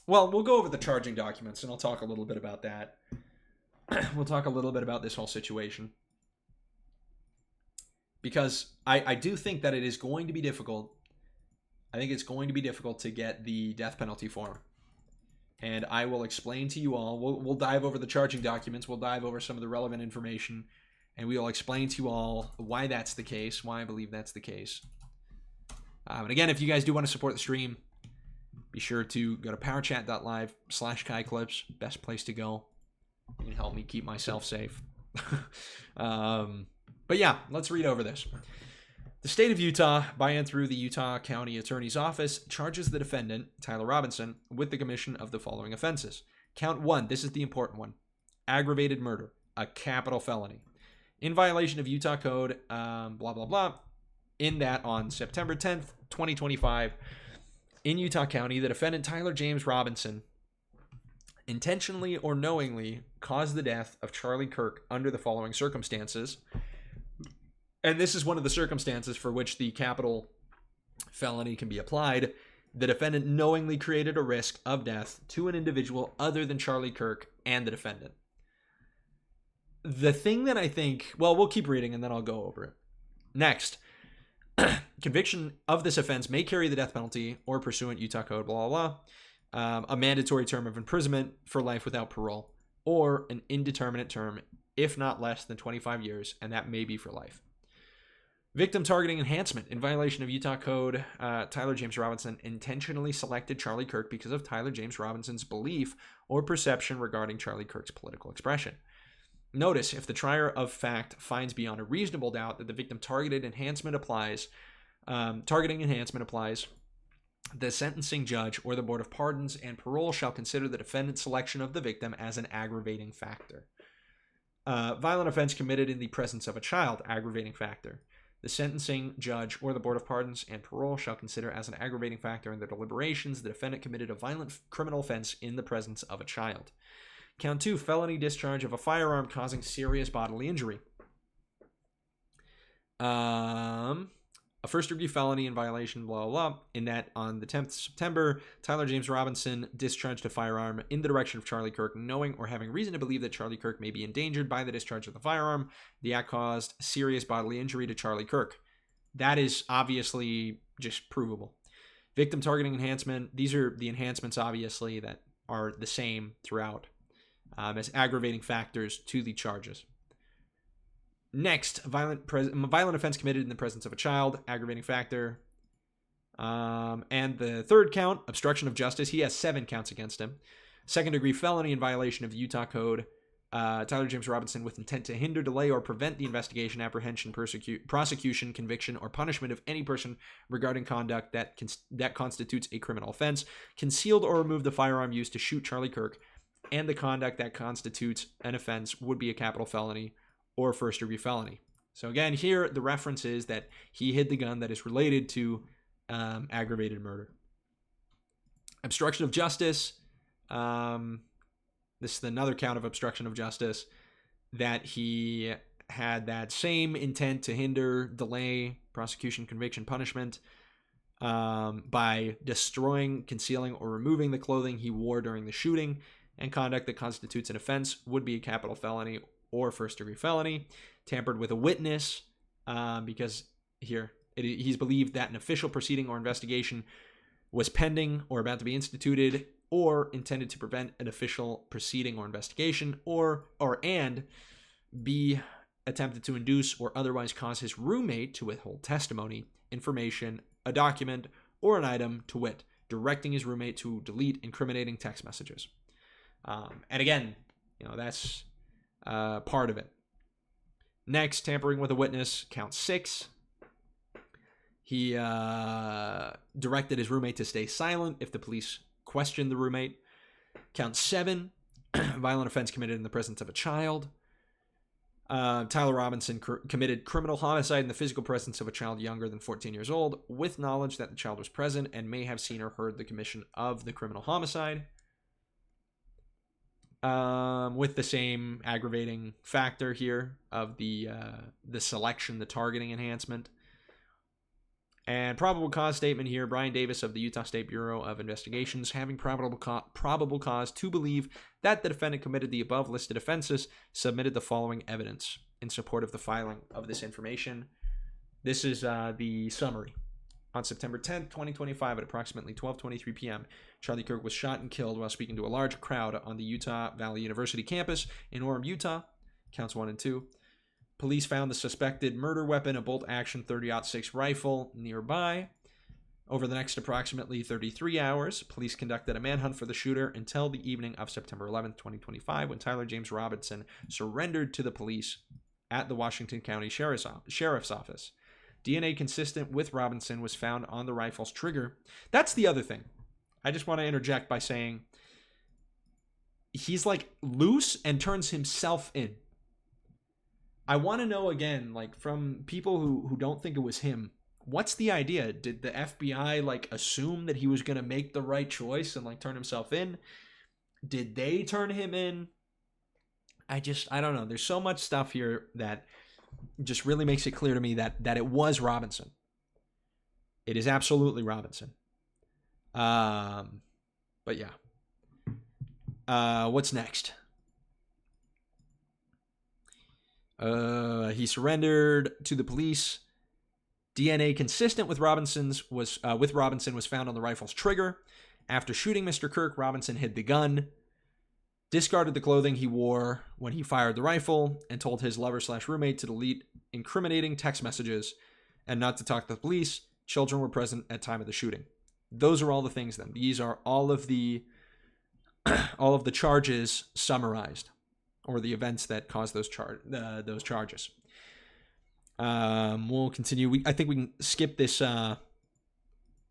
Well, we'll go over the charging documents, and I'll talk a little bit about that. We'll talk a little bit about this whole situation. Because I do think that it is going to be difficult. I think it's going to be difficult to get the death penalty for him. And I will explain to you all. We'll dive over the charging documents. We'll dive over some of the relevant information. And we will explain to you all why that's the case, why I believe that's the case. And again, if you guys do want to support the stream, be sure to go to powerchat.live/KaiClips. Best place to go. You can help me keep myself safe. But yeah, let's read over this. The state of Utah, by and through the Utah County Attorney's Office, charges the defendant, Tyler Robinson, with the commission of the following offenses. Count 1, this is the important one. Aggravated murder, a capital felony. In violation of Utah Code, blah, blah, blah. In that, on September 10th, 2025, in Utah County, the defendant, Tyler James Robinson, intentionally or knowingly caused the death of Charlie Kirk under the following circumstances. And this is one of the circumstances for which the capital felony can be applied. The defendant knowingly created a risk of death to an individual other than Charlie Kirk and the defendant. The thing that I think, well, we'll keep reading and then I'll go over it. Next, conviction of this offense may carry the death penalty or pursuant Utah Code, blah, blah, blah, a mandatory term of imprisonment for life without parole, or an indeterminate term, if not less than 25 years, and that may be for life. Victim targeting enhancement. In violation of Utah Code, Tyler James Robinson intentionally selected Charlie Kirk because of Tyler James Robinson's belief or perception regarding Charlie Kirk's political expression. Notice, if the trier of fact finds beyond a reasonable doubt that the victim targeting enhancement applies, the sentencing judge or the Board of Pardons and Parole shall consider the defendant's selection of the victim as an aggravating factor. Violent offense committed in the presence of a child, aggravating factor. The sentencing judge or the Board of Pardons and Parole shall consider as an aggravating factor in their deliberations the defendant committed a violent criminal offense in the presence of a child. Count 2, felony discharge of a firearm causing serious bodily injury. A first-degree felony in violation, blah, blah, blah. In that, on the 10th of September, Tyler James Robinson discharged a firearm in the direction of Charlie Kirk, knowing or having reason to believe that Charlie Kirk may be endangered by the discharge of the firearm. The act caused serious bodily injury to Charlie Kirk. That is obviously just provable. Victim targeting enhancement. These are the enhancements, obviously, that are the same throughout as aggravating factors to the charges. Next, violent offense committed in the presence of a child, aggravating factor. And the third count, obstruction of justice. He has 7 counts against him. Second-degree felony in violation of the Utah Code. Tyler James Robinson with intent to hinder, delay, or prevent the investigation, apprehension, prosecution, conviction, or punishment of any person regarding conduct that constitutes a criminal offense. Concealed or removed the firearm used to shoot Charlie Kirk, and the conduct that constitutes an offense would be a capital felony or first-degree felony. So again, here the reference is that he hid the gun that is related to aggravated murder. Obstruction of justice. This is another count of obstruction of justice, that he had that same intent to hinder, delay, prosecution, conviction, punishment by destroying, concealing, or removing the clothing he wore during the shooting, and conduct that constitutes an offense would be a capital felony or first-degree felony. Tampered with a witness, because here he's believed that an official proceeding or investigation was pending or about to be instituted, or intended to prevent an official proceeding or investigation, and be attempted to induce or otherwise cause his roommate to withhold testimony, information, a document, or an item, to wit, directing his roommate to delete incriminating text messages. And again, that's part of it. Next, tampering with a witness, count 6. He directed his roommate to stay silent if the police questioned the roommate. Count 7, violent offense committed in the presence of a child. Tyler Robinson committed criminal homicide in the physical presence of a child younger than 14 years old, with knowledge that the child was present and may have seen or heard the commission of the criminal homicide. With the same aggravating factor here of the selection, the targeting enhancement. And probable cause statement here, Brian Davis of the Utah State Bureau of Investigations, having probable cause to believe that the defendant committed the above listed offenses, submitted the following evidence in support of the filing of this information. This is the summary. On September 10th, 2025 at approximately 12:23 p.m., Charlie Kirk was shot and killed while speaking to a large crowd on the Utah Valley University campus in Orem, Utah. Counts 1 and 2. Police found the suspected murder weapon, a bolt-action .30-06 rifle, nearby. Over the next approximately 33 hours, police conducted a manhunt for the shooter until the evening of September 11th, 2025, when Tyler James Robinson surrendered to the police at the Washington County Sheriff's Office. DNA consistent with Robinson was found on the rifle's trigger. That's the other thing. I just want to interject by saying he's like loose and turns himself in. I want to know again, like from people who don't think it was him, what's the idea? Did the FBI like assume that he was going to make the right choice and like turn himself in? Did they turn him in? I don't know. There's so much stuff here that just really makes it clear to me that it was Robinson. It is absolutely Robinson. But yeah. What's next? He surrendered to the police. DNA consistent with Robinson was found on the rifle's trigger. After shooting Mr. Kirk, Robinson hid the gun, discarded the clothing he wore when he fired the rifle, and told his lover/roommate to delete incriminating text messages and not to talk to the police. Children were present at time of the shooting. Those are all the things then. These are all of the charges summarized, or the events that caused those charges. We'll continue. I think we can skip this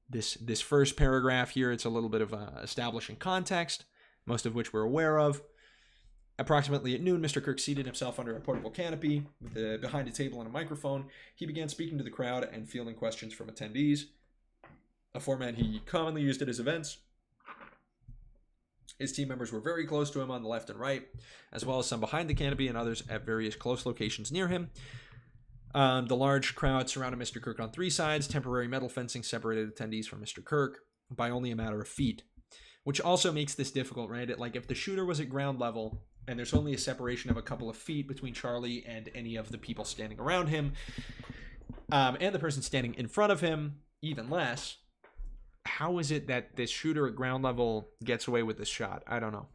this first paragraph here. It's a little bit of establishing context, most of which we're aware of. Approximately at noon, Mr. Kirk seated himself under a portable canopy behind a table and a microphone. He began speaking to the crowd and fielding questions from attendees, a format he commonly used at his events. His team members were very close to him on the left and right, as well as some behind the canopy and others at various close locations near him. The large crowd surrounded Mr. Kirk on three sides. Temporary metal fencing separated attendees from Mr. Kirk by only a matter of feet, which also makes this difficult, right? Like if the shooter was at ground level and there's only a separation of a couple of feet between Charlie and any of the people standing around him, and the person standing in front of him, even less, how is it that this shooter at ground level gets away with this shot? I don't know.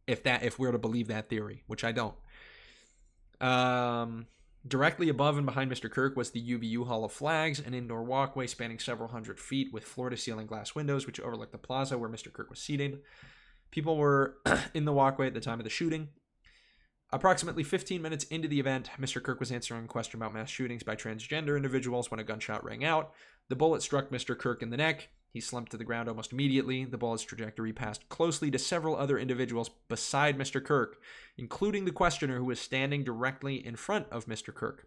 If we're to believe that theory, which I don't. Directly above and behind Mr. Kirk was the UVU Hall of Flags, an indoor walkway spanning several hundred feet with floor-to-ceiling glass windows which overlook the plaza where Mr. Kirk was seated. People were in the walkway at the time of the shooting. Approximately 15 minutes into the event, Mr. Kirk was answering a question about mass shootings by transgender individuals when a gunshot rang out. The bullet struck Mr. Kirk in the neck. He slumped to the ground almost immediately. The bullet's trajectory passed closely to several other individuals beside Mr. Kirk, including the questioner who was standing directly in front of Mr. Kirk.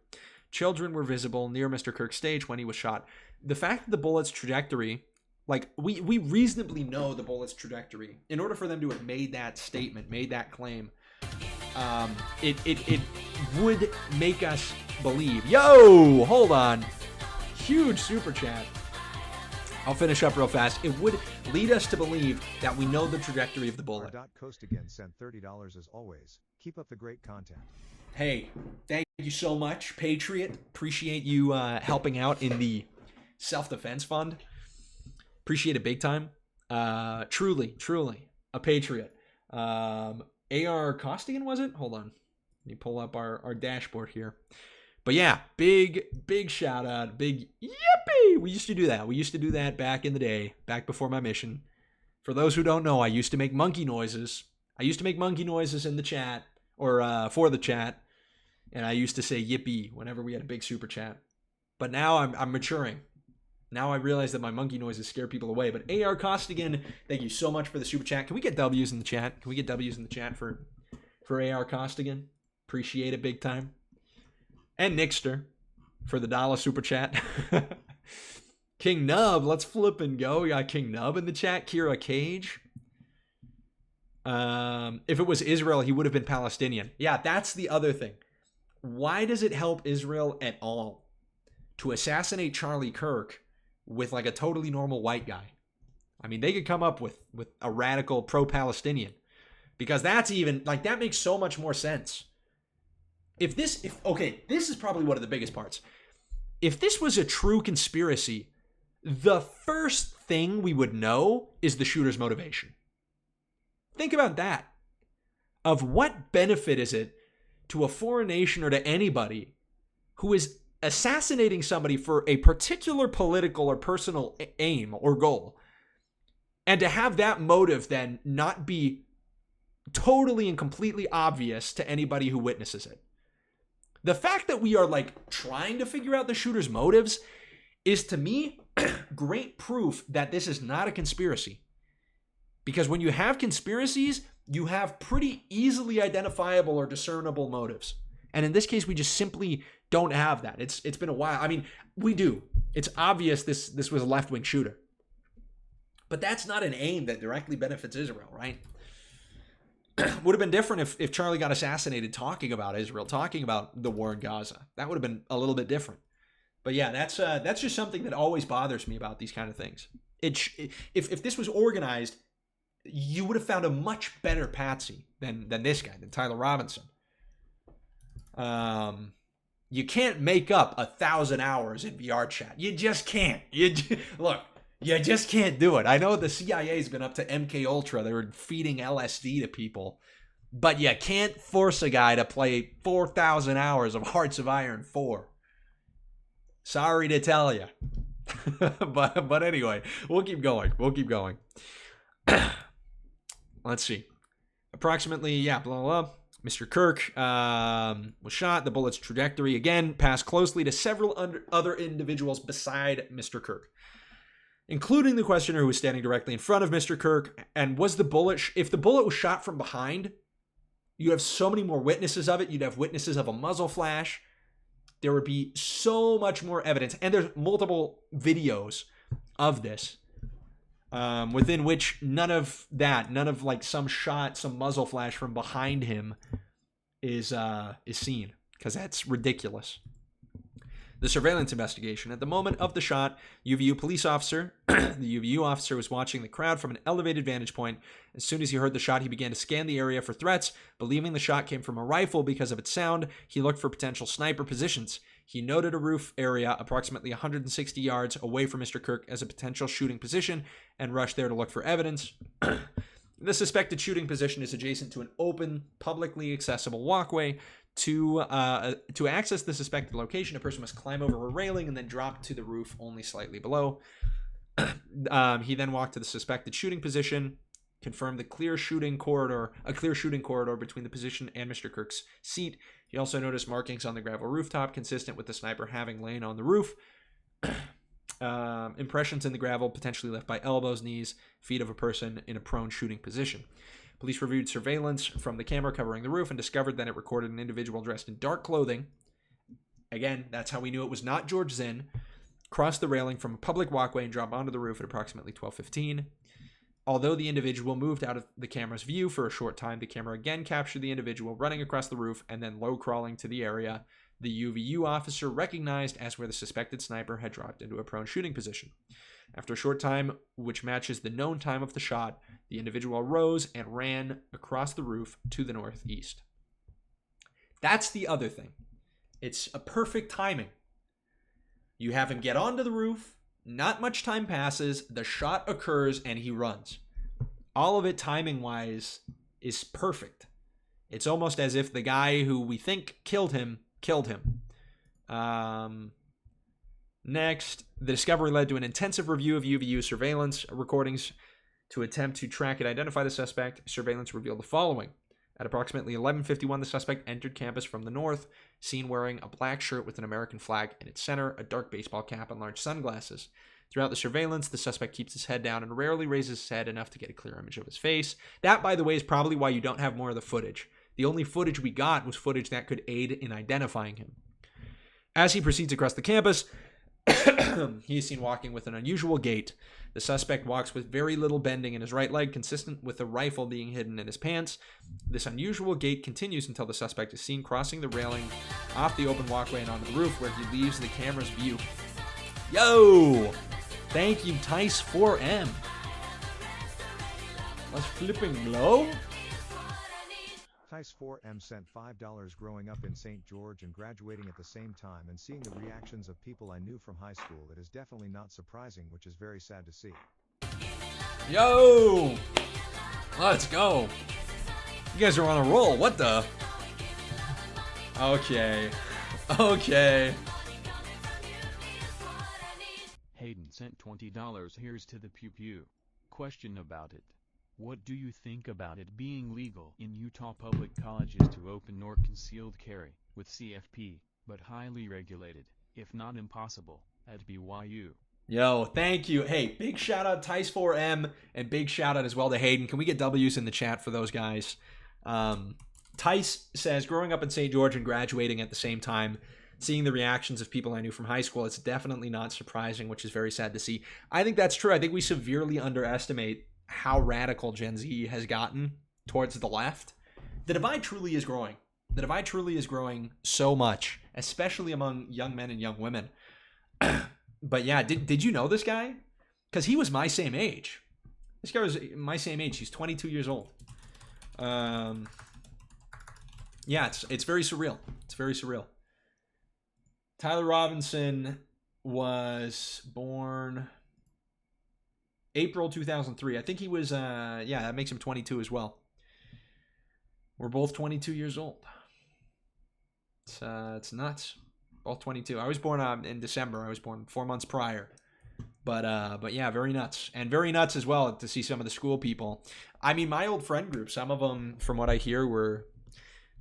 Children were visible near Mr. Kirk's stage when he was shot. The fact that the bullet's trajectory, like we reasonably know the bullet's trajectory. In order for them to have made that statement, made that claim, it would make us believe. Yo, hold on. Huge super chat. I'll finish up real fast. It would lead us to believe that we know the trajectory of the bullet. Coast again sent $30 as always. Keep up the great content. Hey, thank you so much, Patriot. Appreciate you helping out in the self-defense fund. Appreciate it big time. Truly a patriot. AR Costigan, was it? Hold on. Let me pull up our dashboard here. But yeah, big shout out, big yippee. We used to do that. We used to do that back in the day, back before my mission. For those who don't know, I used to make monkey noises. I used to make monkey noises in the chat, or for the chat, and I used to say yippee whenever we had a big super chat. But now I'm maturing. Now I realize that my monkey noises scare people away. But AR Costigan, thank you so much for the super chat. Can we get W's in the chat? Can we get W's in the chat for AR Costigan? Appreciate it big time. And Nixter for the $1 super chat. King Nub, let's flip and go. We got King Nub in the chat. Kira Cage. If it was Israel, he would have been Palestinian. Yeah, that's the other thing. Why does it help Israel at all to assassinate Charlie Kirk with like a totally normal white guy. I mean, they could come up with a radical pro-Palestinian, because that's even like, that makes so much more sense. This is probably one of the biggest parts. If this was a true conspiracy, the first thing we would know is the shooter's motivation. Think about that. Of what benefit is it to a foreign nation or to anybody who is assassinating somebody for a particular political or personal aim or goal, and to have that motive then not be totally and completely obvious to anybody who witnesses it? The fact that we are like trying to figure out the shooter's motives is, to me, great proof that this is not a conspiracy. Because when you have conspiracies, you have pretty easily identifiable or discernible motives. And in this case, we just simply don't have that. It's been a while. I mean, we do. It's obvious this was a left-wing shooter. But that's not an aim that directly benefits Israel, right? Would have been different if Charlie got assassinated talking about Israel, talking about the war in Gaza. That would have been a little bit different. But yeah, that's just something that always bothers me about these kind of things. If this was organized, you would have found a much better patsy than this guy, than Tyler Robinson. You can't make up 1,000 hours in VR chat. You just can't. Look. You just can't do it. I know the CIA's been up to MK Ultra. They were feeding LSD to people. But you can't force a guy to play 4,000 hours of Hearts of Iron 4. Sorry to tell you. but anyway, we'll keep going. Let's see. Approximately, blah, blah, blah. Mr. Kirk was shot. The bullet's trajectory, again, passed closely to several other individuals beside Mr. Kirk, including the questioner who was standing directly in front of Mr. Kirk. And was the bullet, if the bullet was shot from behind, you have so many more witnesses of it. You'd have witnesses of a muzzle flash. There would be so much more evidence. And there's multiple videos of this, within which none of like some shot, some muzzle flash from behind him is seen, because that's ridiculous. The surveillance investigation. At the moment of the shot, UVU police officer, the UVU officer was watching the crowd from an elevated vantage point. As soon as he heard the shot, he began to scan the area for threats. Believing the shot came from a rifle because of its sound, he looked for potential sniper positions. He noted a roof area approximately 160 yards away from Mr. Kirk as a potential shooting position and rushed there to look for evidence. The suspected shooting position is adjacent to an open, publicly accessible walkway. To access the suspected location, a person must climb over a railing and then drop to the roof only slightly below. He then walked to the suspected shooting position, confirmed a clear shooting corridor between the position and Mr. Kirk's seat. He also noticed markings on the gravel rooftop consistent with the sniper having lain on the roof. Impressions in the gravel potentially left by elbows, knees, feet of a person in a prone shooting position. Police reviewed surveillance from the camera covering the roof and discovered that it recorded an individual dressed in dark clothing. Again, that's how we knew it was not George Zinn. Crossed the railing from a public walkway and dropped onto the roof at approximately 12:15. Although the individual moved out of the camera's view for a short time, the camera again captured the individual running across the roof and then low crawling to the area the UVU officer recognized as where the suspected sniper had dropped into a prone shooting position. After a short time, which matches the known time of the shot, the individual rose and ran across the roof to the northeast. That's the other thing. It's a perfect timing. You have him get onto the roof, not much time passes, the shot occurs, and he runs. All of it, timing-wise, is perfect. It's almost as if the guy who we think killed him. Next, the discovery led to an intensive review of UVU surveillance recordings to attempt to track and identify the suspect. Surveillance revealed the following. At approximately 11:51, the suspect entered campus from the north, seen wearing a black shirt with an American flag in its center, a dark baseball cap, and large sunglasses. Throughout the surveillance, the suspect keeps his head down and rarely raises his head enough to get a clear image of his face. That, by the way, is probably why you don't have more of the footage. The only footage we got was footage that could aid in identifying him. As he proceeds across the campus, He is seen walking with an unusual gait. The suspect walks with very little bending in his right leg, consistent with a rifle being hidden in his pants. This unusual gait continues until the suspect is seen crossing the railing off the open walkway and onto the roof, where he leaves the camera's view. Yo! Thank you, Tice4M. Let's flipping blow. Tice4M sent $5 growing up in St. George and graduating at the same time and seeing the reactions of people I knew from high school. It is definitely not surprising, which is very sad to see. Yo! Let's go. You guys are on a roll. What the? Okay. Okay. Hayden sent $20. Here's to the pew pew. Question about it. What do you think about it being legal in Utah public colleges to open or concealed carry, with CFP, but highly regulated, if not impossible, at BYU? Yo, thank you. Hey, big shout out Tice4M and big shout out as well to Hayden. Can we get W's in the chat for those guys? Tice says, growing up in St. George and graduating at the same time, seeing the reactions of people I knew from high school, it's definitely not surprising, which is very sad to see. I think that's true. I think we severely underestimate how radical Gen Z has gotten towards the left. The divide truly is growing. The divide truly is growing so much, especially among young men and young women. But yeah, did you know this guy? Because he was my same age. This guy was my same age. He's 22 years old. Yeah, it's very surreal. It's very surreal. Tyler Robinson was born April 2003. I think he was, yeah, that makes him 22 as well. We're both 22 years old. It's nuts. Both 22. I was born in December. I was born 4 months prior. But yeah, very nuts. And very nuts as well to see some of the school people. I mean, my old friend group, some of them, from what I hear, were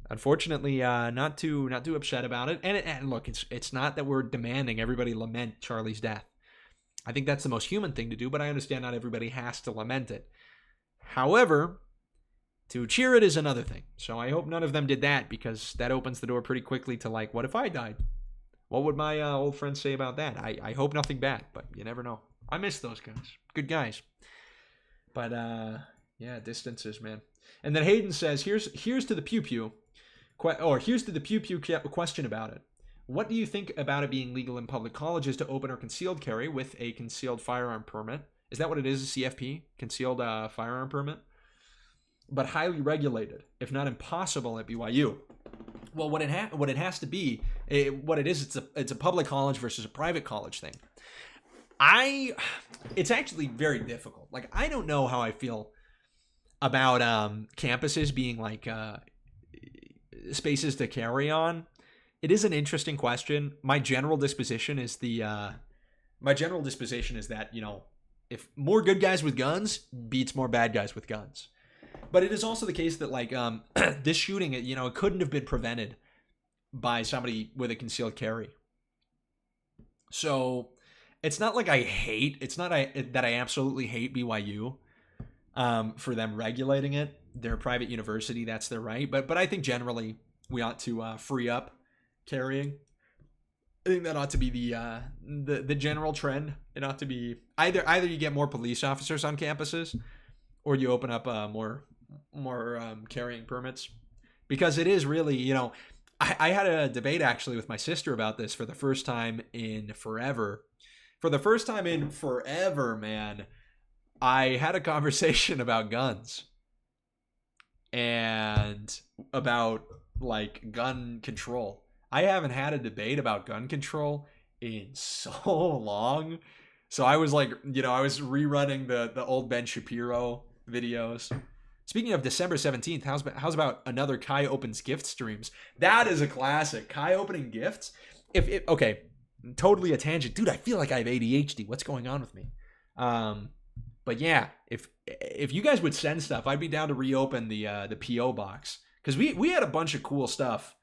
unfortunately not too upset about it. And look, it's not that we're demanding everybody lament Charlie's death. I think that's the most human thing to do, but I understand not everybody has to lament it. However, to cheer it is another thing. So I hope none of them did that, because that opens the door pretty quickly to, like, what if I died? What would my old friends say about that? I hope nothing bad, but you never know. I miss those guys. Good guys. But, yeah, distances, man. And then Hayden says, here's to the pew-pew. Here's to the pew-pew question about it. What do you think about it being legal in public colleges to open or concealed carry with a concealed firearm permit? Is that what it is, a CFP? Concealed firearm permit? But highly regulated, if not impossible, at BYU. Well, what it has to be, what it is, it's a public college versus a private college thing. It's actually very difficult. Like, I don't know how I feel about campuses being like spaces to carry on. It is an interesting question. My general disposition is that, you know, if more good guys with guns beats more bad guys with guns. But it is also the case that, like, this shooting, you know, it couldn't have been prevented by somebody with a concealed carry. So it's not like it's not that I absolutely hate BYU for them regulating it. They're a private university, that's their right. But I think generally we ought to free up carrying. I think that ought to be the general trend. It ought to be either you get more police officers on campuses, or you open up more carrying permits, because it is really, you know, I had a debate actually with my sister about this for the first time in forever. For the first time in forever, man, I had a conversation about guns and about, like, gun control. I haven't had a debate about gun control in so long. So I was like, you know, I was rerunning the old Ben Shapiro videos. Speaking of December 17th, how's about another Kai opens gift streams? That is a classic. Kai opening gifts. Okay, totally a tangent. Dude, I feel like I have ADHD. What's going on with me? But yeah, if you guys would send stuff, I'd be down to reopen the PO box, because we had a bunch of cool stuff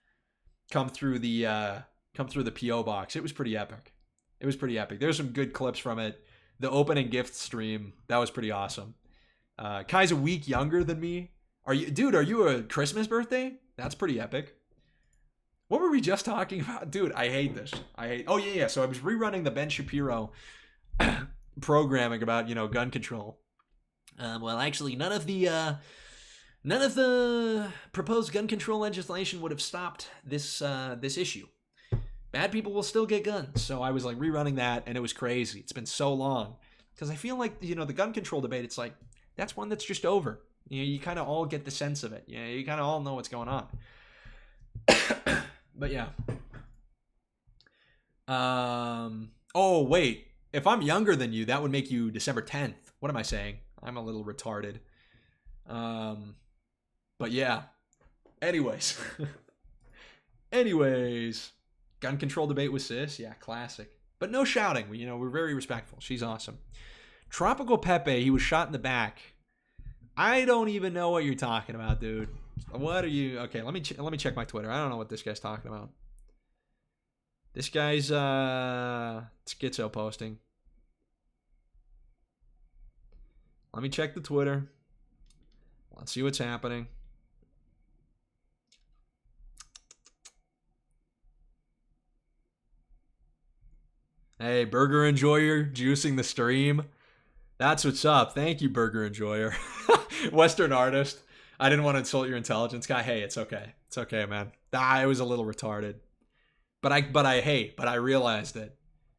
come through the PO box. It was pretty epic. There's some good clips from it. The opening gift stream, that was pretty awesome. Kai's a week younger than me. Are you a Christmas birthday? That's pretty epic. What were we just talking about? Dude, I hate this. Oh, yeah. So I was rerunning the Ben Shapiro programming about, gun control. Well, actually, none of the proposed gun control legislation would have stopped this issue. Bad people will still get guns. So I was like rerunning that, and it was crazy. It's been so long. Because I feel like, the gun control debate, it's like, that's one that's just over. You kind of all get the sense of it. You kind of all know what's going on. But yeah. Oh, wait. If I'm younger than you, that would make you December 10th. What am I saying? I'm a little retarded. But yeah. Anyways. Gun control debate with sis. Yeah, classic. But no shouting. We're very respectful. She's awesome. Tropical Pepe, he was shot in the back. I don't even know what you're talking about, dude. What are you? Okay, let me check my Twitter. I don't know what this guy's talking about. This guy's schizo posting. Let me check the Twitter. Let's see what's happening. Hey, Burger Enjoyer, juicing the stream. That's what's up. Thank you, Burger Enjoyer. Western artist. I didn't want to insult your intelligence, guy. Hey, it's okay. It's okay, man. I was a little retarded. But I realized it.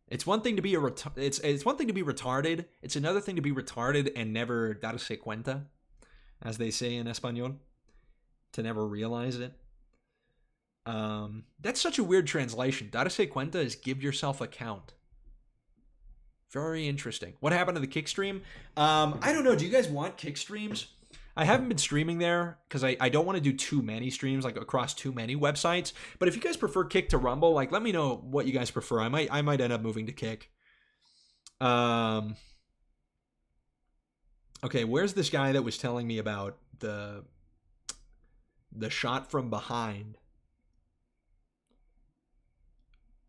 It's one thing to be it's one thing to be retarded. It's another thing to be retarded and never darse cuenta, as they say in Espanol, to never realize it. That's such a weird translation. Darse cuenta is give yourself a count. Very interesting. What happened to the kick stream? I don't know. Do you guys want kick streams? I haven't been streaming there because I don't want to do too many streams, like across too many websites. But if you guys prefer Kick to Rumble, like let me know what you guys prefer. I might end up moving to Kick. Okay, where's this guy that was telling me about the shot from behind?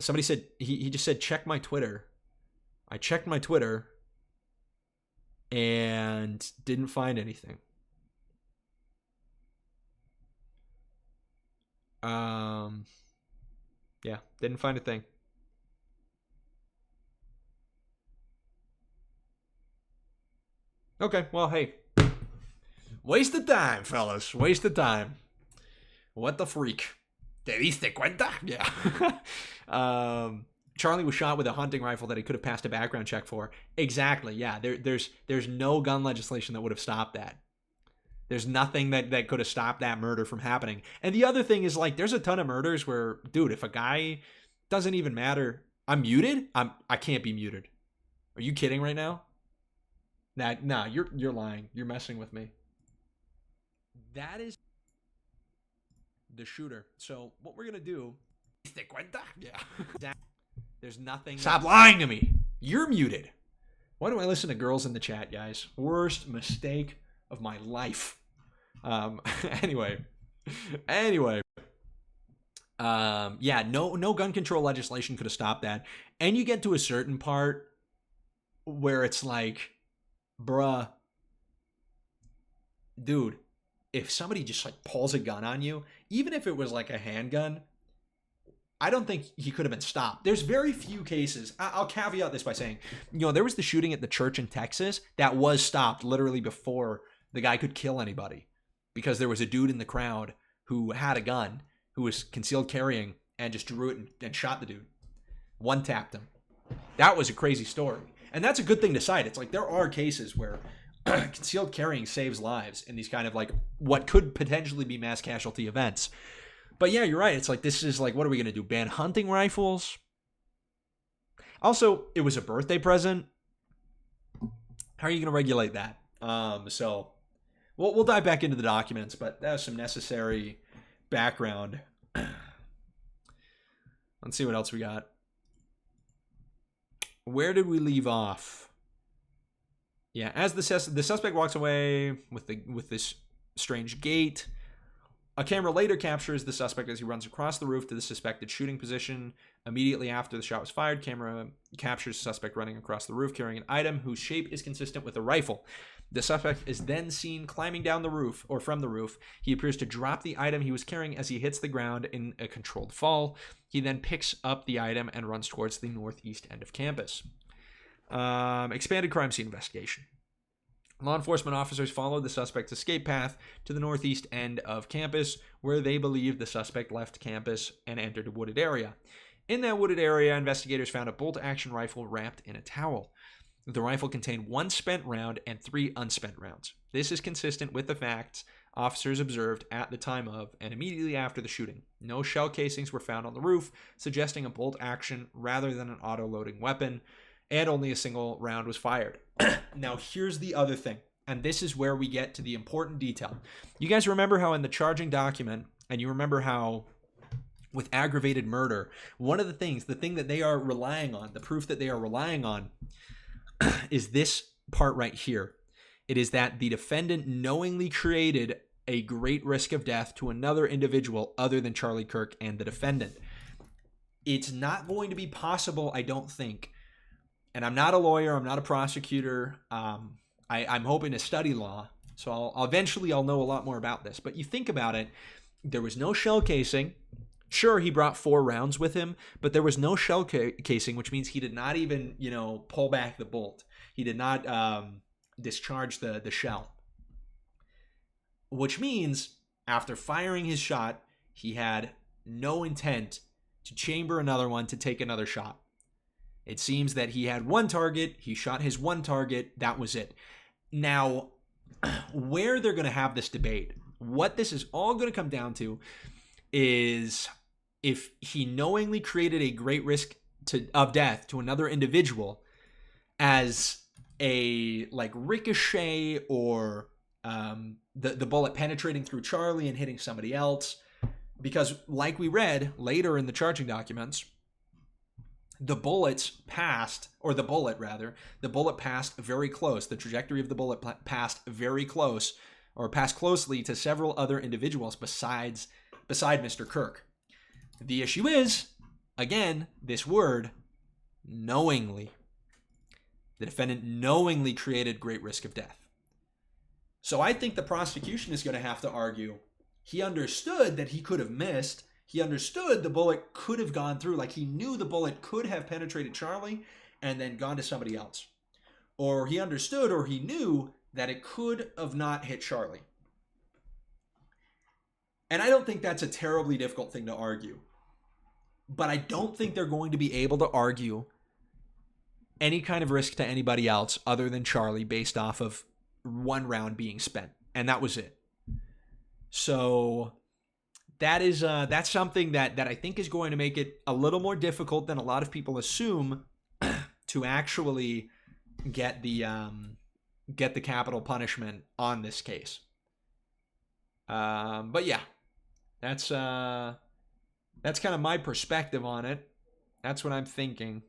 Somebody said he just said check my Twitter. I checked my Twitter and didn't find anything. Yeah, didn't find a thing. Okay, well, hey. Waste of time, fellas. Waste of time. What the freak? ¿Te diste cuenta? Yeah. Charlie was shot with a hunting rifle that he could have passed a background check for. Exactly, yeah. There's no gun legislation that would have stopped that. There's nothing that could have stopped that murder from happening. And the other thing is, like, there's a ton of murders where, dude, if a guy doesn't even matter. I'm muted? I can't be muted. Are you kidding right now? Nah, you're lying. You're messing with me. That is the shooter. So what we're gonna do? Yeah. There's nothing. Stop lying to me. You're muted. Why do I listen to girls in the chat, guys? Worst mistake of my life. Anyway. Yeah, no gun control legislation could have stopped that. And you get to a certain part where it's like, bruh, dude, if somebody just like pulls a gun on you, even if it was like a handgun, I don't think he could have been stopped. There's very few cases. I'll caveat this by saying, there was the shooting at the church in Texas that was stopped literally before the guy could kill anybody, because there was a dude in the crowd who had a gun, who was concealed carrying, and just drew it and shot the dude. One tapped him. That was a crazy story. And that's a good thing to cite. It's like there are cases where concealed carrying saves lives in these kind of like what could potentially be mass casualty events. But yeah, you're right. It's like, this is like, what are we going to do? Ban hunting rifles? Also, it was a birthday present. How are you going to regulate that? So we'll dive back into the documents, but that was some necessary background. Let's see what else we got. Where did we leave off? Yeah, as the suspect walks away with this strange gait, a camera later captures the suspect as he runs across the roof to the suspected shooting position. Immediately after the shot was fired, camera captures the suspect running across the roof carrying an item whose shape is consistent with a rifle. The suspect is then seen climbing down the roof, or from the roof. He appears to drop the item he was carrying as he hits the ground in a controlled fall. He then picks up the item and runs towards the northeast end of campus. Expanded crime scene investigation. Law enforcement officers followed the suspect's escape path to the northeast end of campus, where they believe the suspect left campus and entered a wooded area. In that wooded area, investigators found a bolt-action rifle wrapped in a towel. The rifle contained 1 spent round and 3 unspent rounds. This is consistent with the facts officers observed at the time of and immediately after the shooting. No shell casings were found on the roof, suggesting a bolt action rather than an auto-loading weapon, and only a single round was fired. Now, here's the other thing, and this is where we get to the important detail. You guys remember how in the charging document, and you remember how with aggravated murder, one of the thing that they are relying on, the proof that they are relying on, is this part right here. It is that the defendant knowingly created a great risk of death to another individual other than Charlie Kirk and the defendant. It's not going to be possible, I don't think. And I'm not a lawyer, I'm not a prosecutor. I'm hoping to study law, so I'll know a lot more about this. But you think about it, there was no shell casing. Sure, he brought 4 rounds with him, but there was no shell casing, which means he did not even, pull back the bolt. He did not discharge the shell. Which means, after firing his shot, he had no intent to chamber another one to take another shot. It seems that he had 1 target, he shot his 1 target, that was it. Now, where they're going to have this debate, what this is all going to come down to is if he knowingly created a great risk of death to another individual as a ricochet, or the bullet penetrating through Charlie and hitting somebody else. Because like we read later in the charging documents, the bullet passed very close. The trajectory of the bullet passed very close, or passed closely to several other individuals beside Mr. Kirk. The issue is, again, this word, knowingly. The defendant knowingly created great risk of death. So I think the prosecution is going to have to argue he understood that he could have missed. He understood the bullet could have gone through, like he knew the bullet could have penetrated Charlie and then gone to somebody else. Or he understood, or he knew that it could have not hit Charlie. And I don't think that's a terribly difficult thing to argue. But I don't think they're going to be able to argue any kind of risk to anybody else other than Charlie based off of 1 round being spent. And that was it. So that's something that I think is going to make it a little more difficult than a lot of people assume to actually get the capital punishment on this case. But yeah, that's kind of my perspective on it. That's what I'm thinking.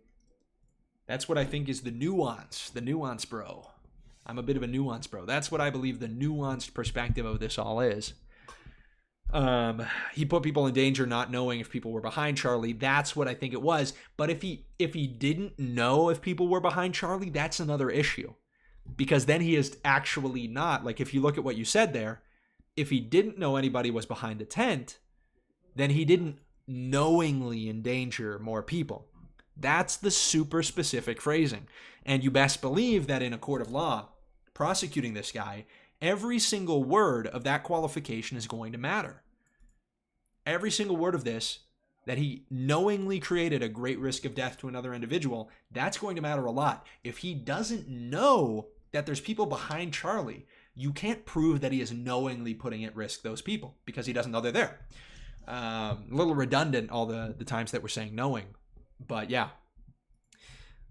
That's what I think is the nuance, bro. I'm a bit of a nuance bro. That's what I believe the nuanced perspective of this all is. He put people in danger not knowing if people were behind Charlie. That's what I think it was. But if he didn't know if people were behind Charlie, that's another issue. Because then he is actually not, like if you look at what you said there, if he didn't know anybody was behind the tent, then he didn't knowingly endanger more people. That's the super specific phrasing. And you best believe that in a court of law, prosecuting this guy, every single word of that qualification is going to matter. Every single word of this, that he knowingly created a great risk of death to another individual, that's going to matter a lot. If he doesn't know that there's people behind Charlie, you can't prove that he is knowingly putting at risk those people because he doesn't know they're there. A little redundant all the times that we're saying knowing. But yeah.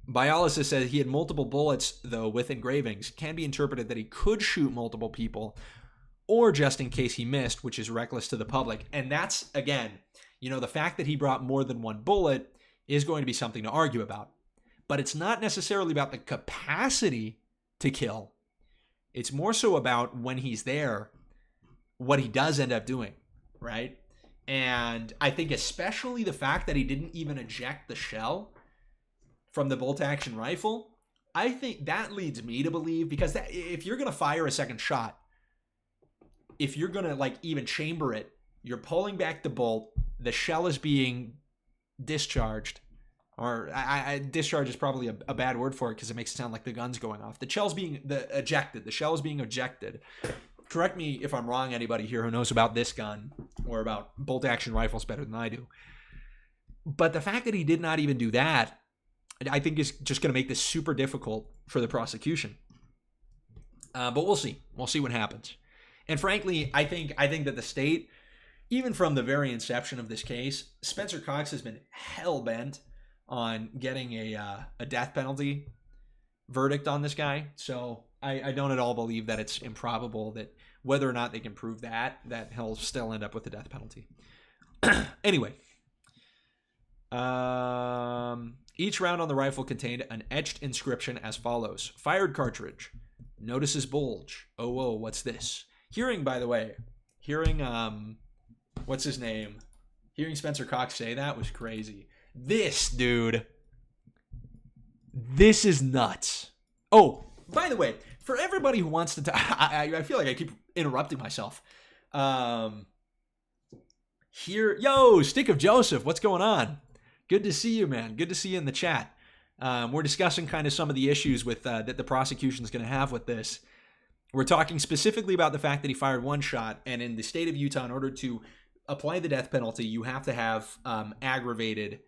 Biolysis says he had multiple bullets, though, with engravings. Can be interpreted that he could shoot multiple people, or just in case he missed, which is reckless to the public. And that's, again, the fact that he brought more than 1 bullet is going to be something to argue about. But it's not necessarily about the capacity to kill. It's more so about when he's there, what he does end up doing, right? And I think especially the fact that he didn't even eject the shell from the bolt-action rifle I think that leads me to believe, because if you're going to fire a second shot, if you're going to like even chamber it, you're pulling back the bolt, the shell is being discharged, or discharge is probably a bad word for it because it makes it sound like the gun's going off. The shell is being ejected. Correct me if I'm wrong, anybody here who knows about this gun or about bolt action rifles better than I do. But the fact that he did not even do that, I think is just going to make this super difficult for the prosecution. But we'll see. We'll see what happens. And frankly, I think that the state, even from the very inception of this case, Spencer Cox has been hell-bent on getting a death penalty verdict on this guy. So I don't at all believe that it's improbable that whether or not they can prove that he'll still end up with the death penalty. Anyway. Each round on the rifle contained an etched inscription as follows. Fired cartridge. Notices bulge. Oh, what's this? Hearing, by the way, what's his name? Hearing Spencer Cox say that was crazy. This, dude. This is nuts. Oh, by the way, for everybody who wants to I feel like I keep interrupting myself. Yo, Stick of Joseph, what's going on? Good to see you, man. Good to see you in the chat. We're discussing kind of some of the issues with that the prosecution is going to have with this. We're talking specifically about the fact that he fired one shot, and in the state of Utah, in order to apply the death penalty, you have to have aggravated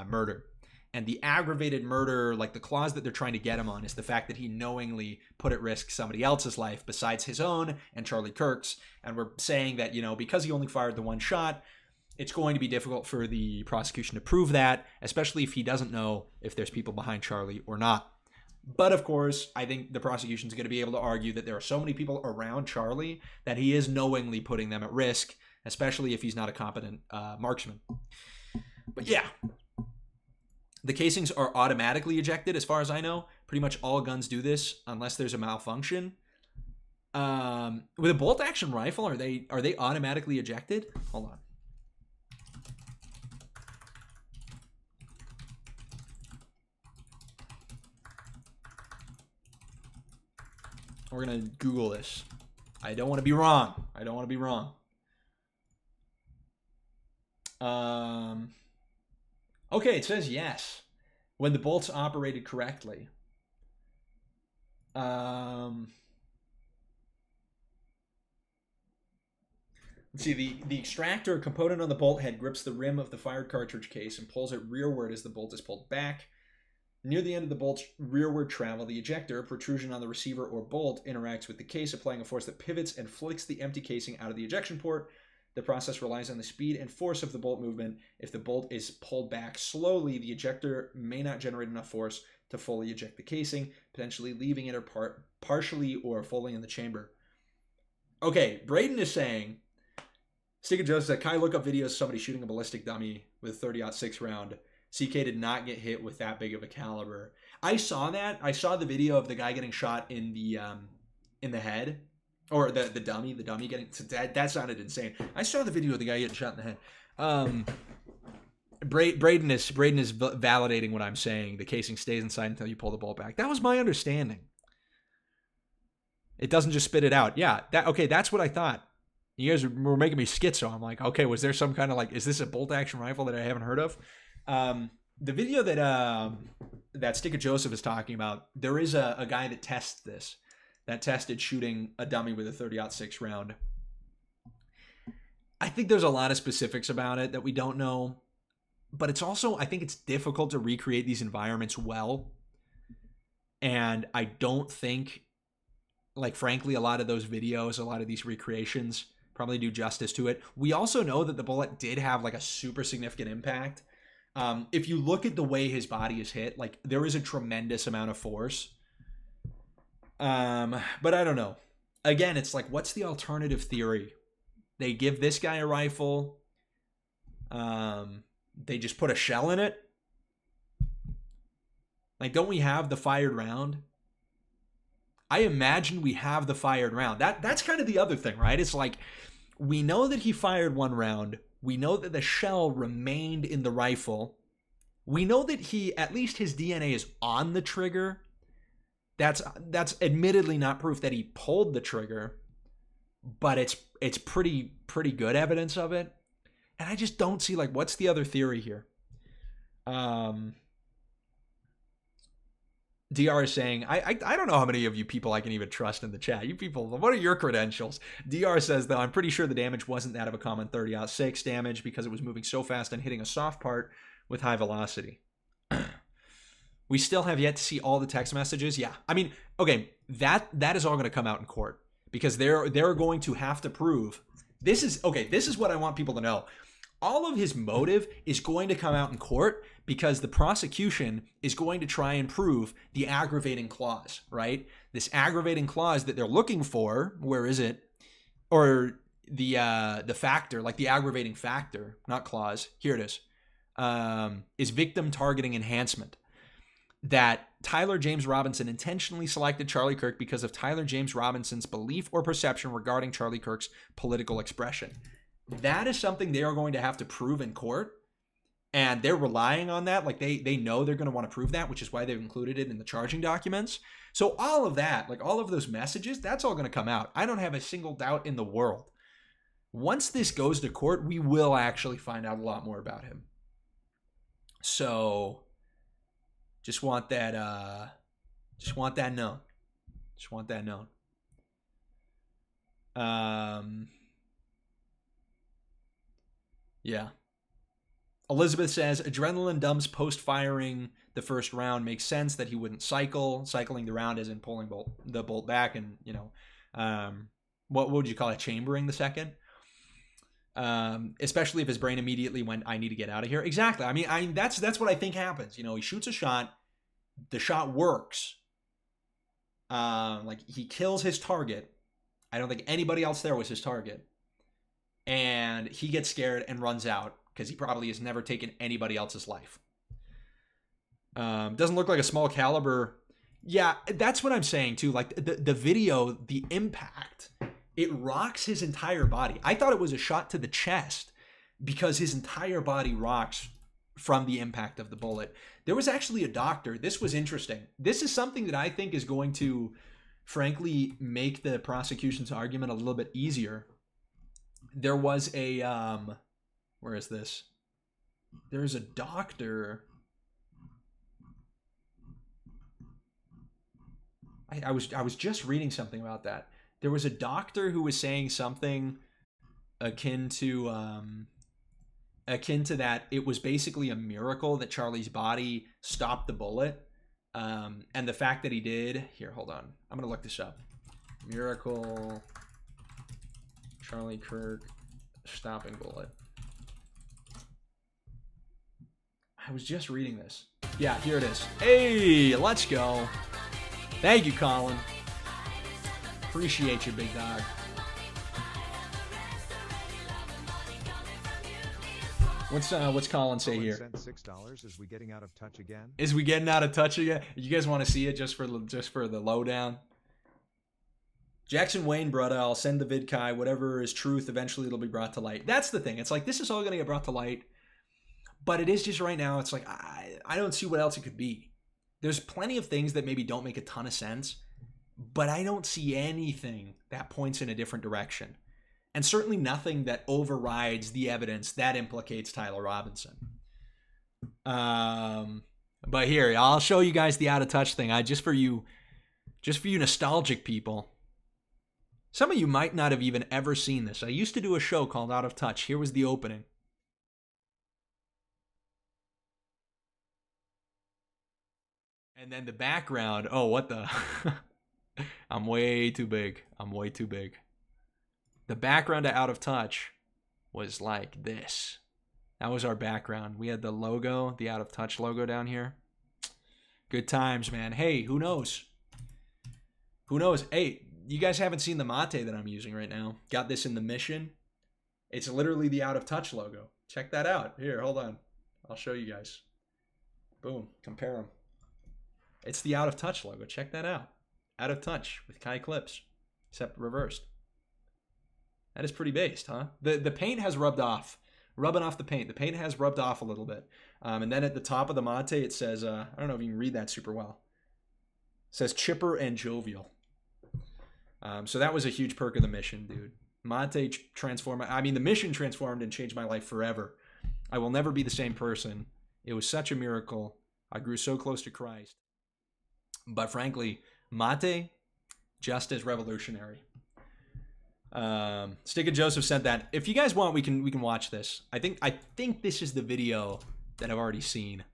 murder. And the aggravated murder, like the clause that they're trying to get him on, is the fact that he knowingly put at risk somebody else's life besides his own and Charlie Kirk's. And we're saying that, because he only fired the one shot, it's going to be difficult for the prosecution to prove that, especially if he doesn't know if there's people behind Charlie or not. But of course, I think the prosecution is going to be able to argue that there are so many people around Charlie that he is knowingly putting them at risk, especially if he's not a competent marksman. But yeah, the casings are automatically ejected as far as I know. Pretty much all guns do this unless there's a malfunction. With a bolt action rifle, are they automatically ejected? Hold on. We're going to Google this. I don't want to be wrong. Okay, it says yes. When the bolt's operated correctly. Let's see, the extractor component on the bolt head grips the rim of the fired cartridge case and pulls it rearward as the bolt is pulled back. Near the end of the bolt's rearward travel, the ejector, protrusion on the receiver or bolt, interacts with the case, applying a force that pivots and flicks the empty casing out of the ejection port. The process relies on the speed and force of the bolt movement. If the bolt is pulled back slowly, the ejector may not generate enough force to fully eject the casing, potentially leaving it partially or fully in the chamber. Okay, Braden is saying, Stick of Joseph said, Kai, look up videos of somebody shooting a ballistic dummy with a 30-06 round. CK did not get hit with that big of a caliber. I saw that. I saw the video of the guy getting shot in the head, or the dummy getting. That sounded insane. I saw the video of the guy getting shot in the head. Braden is validating what I'm saying. The casing stays inside until you pull the bolt back. That was my understanding. It doesn't just spit it out. Yeah. That's what I thought. You guys were making me schizo. I'm like, okay, was there some kind of is this a bolt action rifle that I haven't heard of? The video that Stick of Joseph is talking about, there is a guy that tests this, that tested shooting a dummy with a 30-06 round. I think there's a lot of specifics about it that we don't know, but it's also, I think it's difficult to recreate these environments well. And I don't think, frankly, a lot of those videos, a lot of these recreations probably do justice to it. We also know that the bullet did have a super significant impact. If you look at the way his body is hit, there is a tremendous amount of force. But I don't know. Again, it's what's the alternative theory? They give this guy a rifle. They just put a shell in it. Don't we have the fired round? I imagine we have the fired round. That's kind of the other thing, right? It's we know that he fired one round. We know that the shell remained in the rifle. We know that at least his DNA is on the trigger. That's admittedly not proof that he pulled the trigger, but it's pretty good evidence of it. And I just don't see, like, what's the other theory here? DR is saying, I don't know how many of you people I can even trust in the chat. You people, what are your credentials? DR says, though, I'm pretty sure the damage wasn't that of a common 30-06 damage because it was moving so fast and hitting a soft part with high velocity. We still have yet to see all the text messages. Yeah. I mean, okay, that is all going to come out in court because they're going to have to prove this is what I want people to know. All of his motive is going to come out in court because the prosecution is going to try and prove the aggravating clause, right? This aggravating clause that they're looking for, where is it? Or the factor, like the aggravating factor, not clause. Here it is victim targeting enhancement. That Tyler James Robinson intentionally selected Charlie Kirk because of Tyler James Robinson's belief or perception regarding Charlie Kirk's political expression. That is something they are going to have to prove in court, and they're relying on that. Like they know they're going to want to prove that, which is why they've included it in the charging documents. So all of that, like all of those messages, that's all going to come out. I don't have a single doubt in the world. Once this goes to court, we will actually find out a lot more about him. So just want that known. Just want that known. Yeah. Elizabeth says, adrenaline dumps post-firing the first round makes sense that he wouldn't cycle. Cycling the round isn't pulling the bolt back and, what would you call it? Chambering the second? Especially if his brain immediately went, I need to get out of here. Exactly. I mean, that's what I think happens. He shoots a shot. The shot works. Like he kills his target. I don't think anybody else there was his target. And he gets scared and runs out because he probably has never taken anybody else's life. Doesn't look like a small caliber. Yeah, that's what I'm saying too. Like the video, the impact, it rocks his entire body. I thought it was a shot to the chest because his entire body rocks from the impact of the bullet. There was actually a doctor. This was interesting. This is something that I think is going to, frankly, make the prosecution's argument a little bit easier. There was a, where is this? There's a doctor. I was just reading something about that. There was a doctor who was saying something akin to that. It was basically a miracle that Charlie's body stopped the bullet. And the fact that he did, here, hold on. I'm going to look this up. Miracle Charlie Kirk stopping bullet. I was just reading this. Yeah, here it is. Hey, let's go. Thank you, Colin. Appreciate you, big dog. What's Colin say here? Sent $6. Is we getting out of touch again? Is we getting out of touch again? You guys want to see it just for the lowdown? Jackson Wayne, brother, I'll send the vid, Kai. Whatever is truth, eventually it'll be brought to light. That's the thing. It's like, this is all going to get brought to light. But it is just right now, it's like, I don't see what else it could be. There's plenty of things that maybe don't make a ton of sense. But I don't see anything that points in a different direction. And certainly nothing that overrides the evidence that implicates Tyler Robinson. But here, I'll show you guys the out of touch thing. Just for you nostalgic people. Some of you might not have even ever seen this. I used to do a show called Out of Touch. Here was the opening. And then the background. Oh, what the? I'm way too big. The background to Out of Touch was like this. That was our background. We had the logo, the Out of Touch logo down here. Good times, man. Hey, who knows? Hey, you guys haven't seen the mate that I'm using right now. Got this in the Mission. It's literally the Out of Touch logo. Check that out. Here, hold on. I'll show you guys. Boom. Compare them. It's the Out of Touch logo. Check that out. Out of Touch with KaiClips, except reversed. That is pretty based, huh? The paint has rubbed off. Rubbing off the paint. The paint has rubbed off a little bit. And then at the top of the mate, it says, I don't know if you can read that super well. says chipper and jovial. So that was a huge perk of the mission, dude. Mate transformed. I mean, the mission transformed and changed my life forever. I will never be the same person. It was such a miracle. I grew so close to Christ. But frankly, Mate, just as revolutionary. Stick and Joseph sent that. If you guys want, we can watch this. I think this is the video that I've already seen.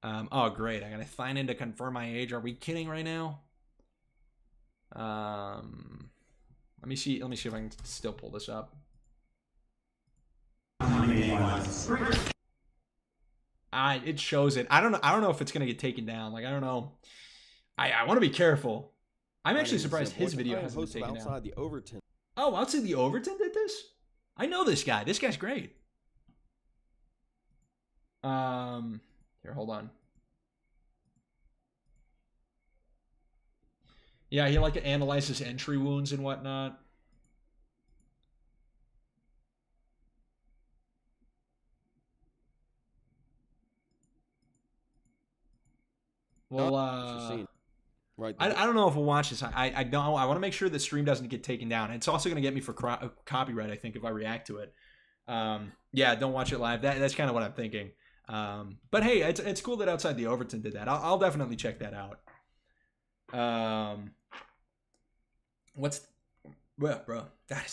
Oh great! I gotta sign in to confirm my age. Are we kidding right now? Let me see if I can still pull this up. It shows it. I don't know if it's gonna get taken down. Like I don't know. I want to be careful. I'm actually surprised his video hasn't been taken down. The Overton. Oh, outside the Overton did this? I know this guy. This guy's great. Here, hold on. Yeah, he like analyzes entry wounds and whatnot. Well, right. I don't know if we'll watch this. I don't. I want to make sure the stream doesn't get taken down. It's also going to get me for copyright, I think, if I react to it. Yeah, don't watch it live. That's kind of what I'm thinking. But hey, it's cool that Outside the Overton did that. I'll definitely check that out. Well, bro,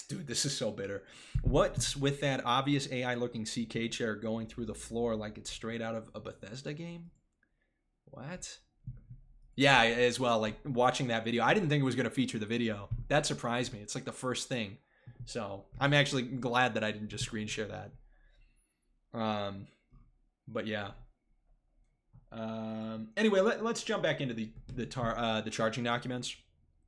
dude, this is so bitter. What's with that obvious AI looking CK chair going through the floor like it's straight out of a Bethesda game? What? Yeah, as well, like watching that video. I didn't think it was going to feature the video. That surprised me. It's like the first thing. So I'm actually glad that I didn't just screen share that. But yeah. Anyway, let's jump back into the charging documents.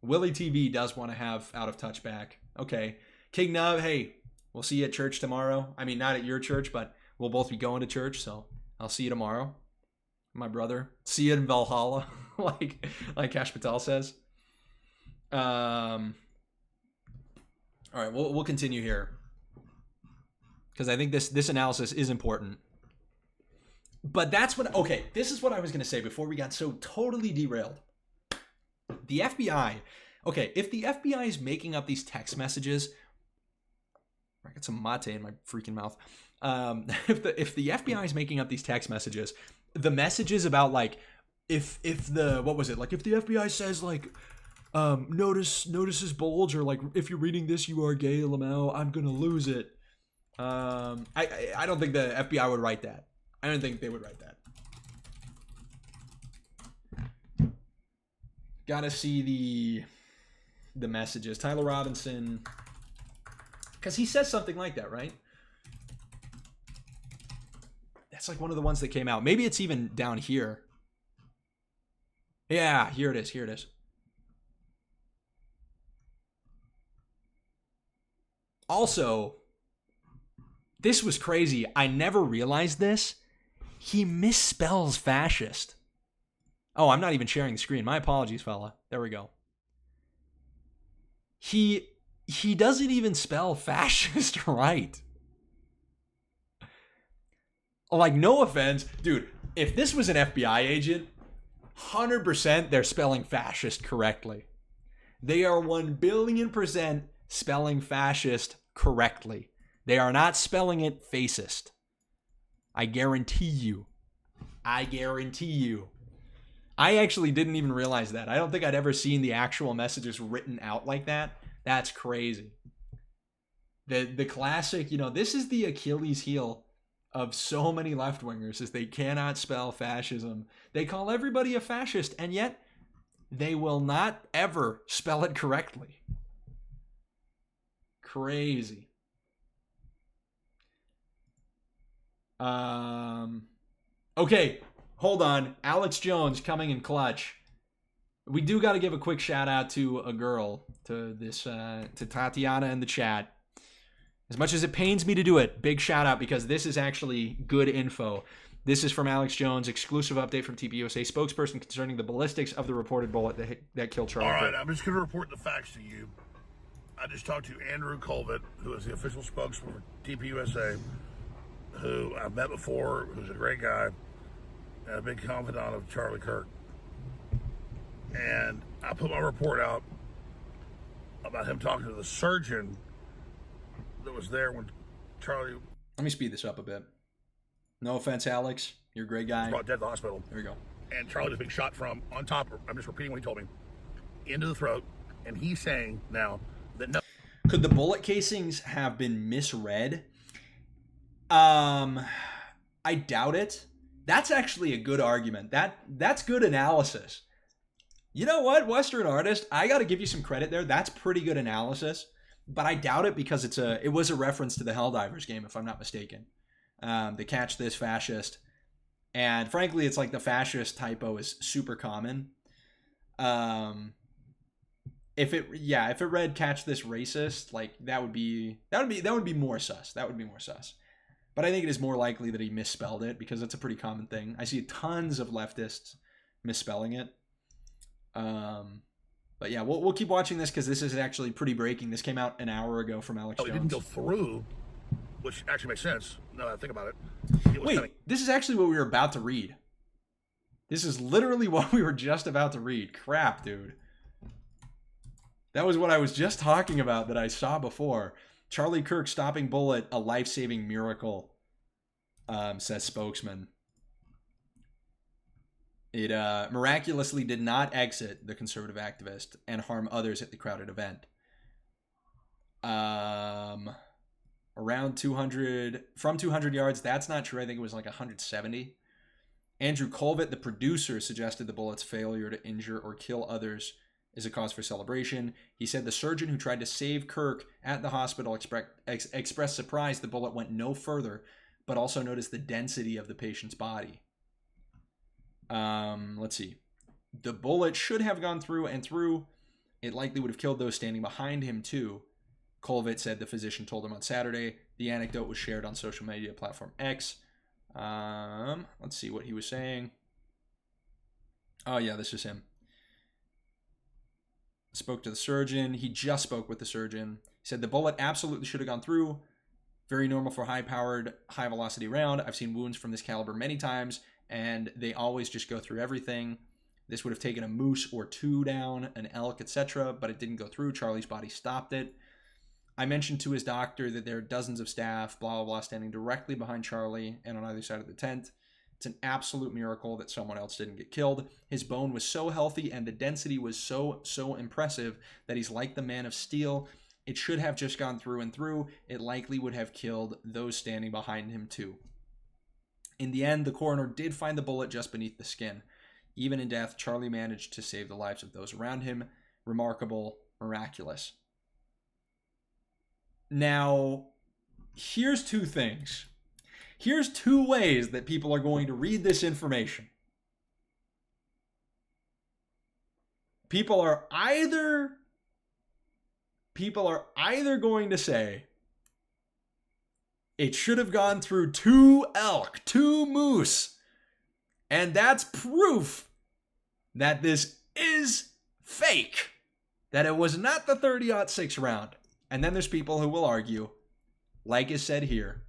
Willie TV does want to have Out of Touch back. Okay. King Nub, hey, we'll see you at church tomorrow. I mean, not at your church, but we'll both be going to church, so I'll see you tomorrow. My brother. See you in Valhalla, like Cash Patel says. All right, we'll continue here. Because I think this analysis is important. But that's what, okay, this is what I was going to say before we got so totally derailed. The FBI, okay, if the FBI is making up these text messages, I got some mate in my freaking mouth. If the FBI is making up these text messages, the messages about like, if the, what was it? Like if the FBI says like, notice his bulge, or like, if you're reading this, you are gay, Lamau, I'm going to lose it. I don't think the FBI would write that. I don't think they would write that. Gotta see the messages. Tyler Robinson, because he says something like that, right? That's like one of the ones that came out. Maybe it's even down here. Yeah, here it is. Here it is. Also, this was crazy. I never realized this. He misspells fascist. Oh, I'm not even sharing the screen. My apologies, fella. There we go. He doesn't even spell fascist right. Like, no offense. Dude, if this was an FBI agent, 100% they're spelling fascist correctly. They are 1,000,000,000% spelling fascist correctly. They are not spelling it fascist. I guarantee you. I guarantee you. I actually didn't even realize that. I don't think I'd ever seen the actual messages written out like that. That's crazy. The classic, you know, this is the Achilles heel of so many left-wingers, is they cannot spell fascism. They call everybody a fascist, and yet they will not ever spell it correctly. Crazy. Okay, hold on. Alex Jones coming in clutch. We do got to give a quick shout out to a girl, to Tatiana in the chat. As much as it pains me to do it, big shout out, because this is actually good info. This is from Alex Jones, exclusive update from TPUSA spokesperson concerning the ballistics of the reported bullet that killed Charlie Kirk. All right, I'm just going to report the facts to you. I just talked to Andrew Colvett, who is the official spokesman for TPUSA, who I've met before, who's a great guy, and a big confidant of Charlie Kirk. And I put my report out about him talking to the surgeon that was there when Charlie Let me speed this up a bit. No offense, Alex. You're a great guy. was brought dead to the hospital. There we go. And Charlie was being shot from on top, I'm just repeating what he told me, into the throat. And he's saying now that no. Could the bullet casings have been misread? I doubt it. That's actually a good argument. That's good analysis. You know what, Western Artist? I got to give you some credit there. That's pretty good analysis. But I doubt it because it was a reference to the Helldivers game, if I'm not mistaken. The Catch This Fascist. And frankly, it's like the fascist typo is super common. If it read Catch This Racist, like that would be more sus. That would be more sus. But I think it is more likely that he misspelled it because it's a pretty common thing. I see tons of leftists misspelling it. But yeah, we'll keep watching this because this is actually pretty breaking. This came out an hour ago from Alex Jones. It didn't go through, which actually makes sense. Now that I think about it. Wait, this is actually what we were about to read. This is literally what we were just about to read. Crap, dude. That was what I was just talking about that I saw before. Charlie Kirk stopping bullet, a life-saving miracle, says spokesman. It miraculously did not exit the conservative activist and harm others at the crowded event. Around 200, from 200 yards, that's not true. I think it was like 170. Andrew Colvett, the producer, suggested the bullet's failure to injure or kill others is a cause for celebration. He said the surgeon who tried to save Kirk at the hospital expressed surprise the bullet went no further, but also noticed the density of the patient's body. Let's see. The bullet should have gone through and through. It likely would have killed those standing behind him too. Colvett said the physician told him on Saturday. The anecdote was shared on social media platform X. Let's see what he was saying. Oh yeah, this is him. Spoke to the surgeon. He just spoke with the surgeon. He said the bullet absolutely should have gone through. Very normal for high-powered, high-velocity round. I've seen wounds from this caliber many times, and they always just go through everything. This would have taken a moose or two down, an elk, etc., but it didn't go through. Charlie's body stopped it. I mentioned to his doctor that there are dozens of staff, blah, blah, blah, standing directly behind Charlie and on either side of the tent. It's an absolute miracle that someone else didn't get killed. His bone was so healthy and the density was so impressive that he's like the Man of Steel. It should have just gone through and through. It likely would have killed those standing behind him too. In the end, the coroner did find the bullet just beneath the skin. Even in death, Charlie managed to save the lives of those around him. Remarkable, miraculous. Now, here's two things. Here's two ways that people are going to read this information. People are either going to say it should have gone through two elk, two moose, and that's proof that this is fake, that it was not the 30-06 round. And then there's people who will argue, like is said here,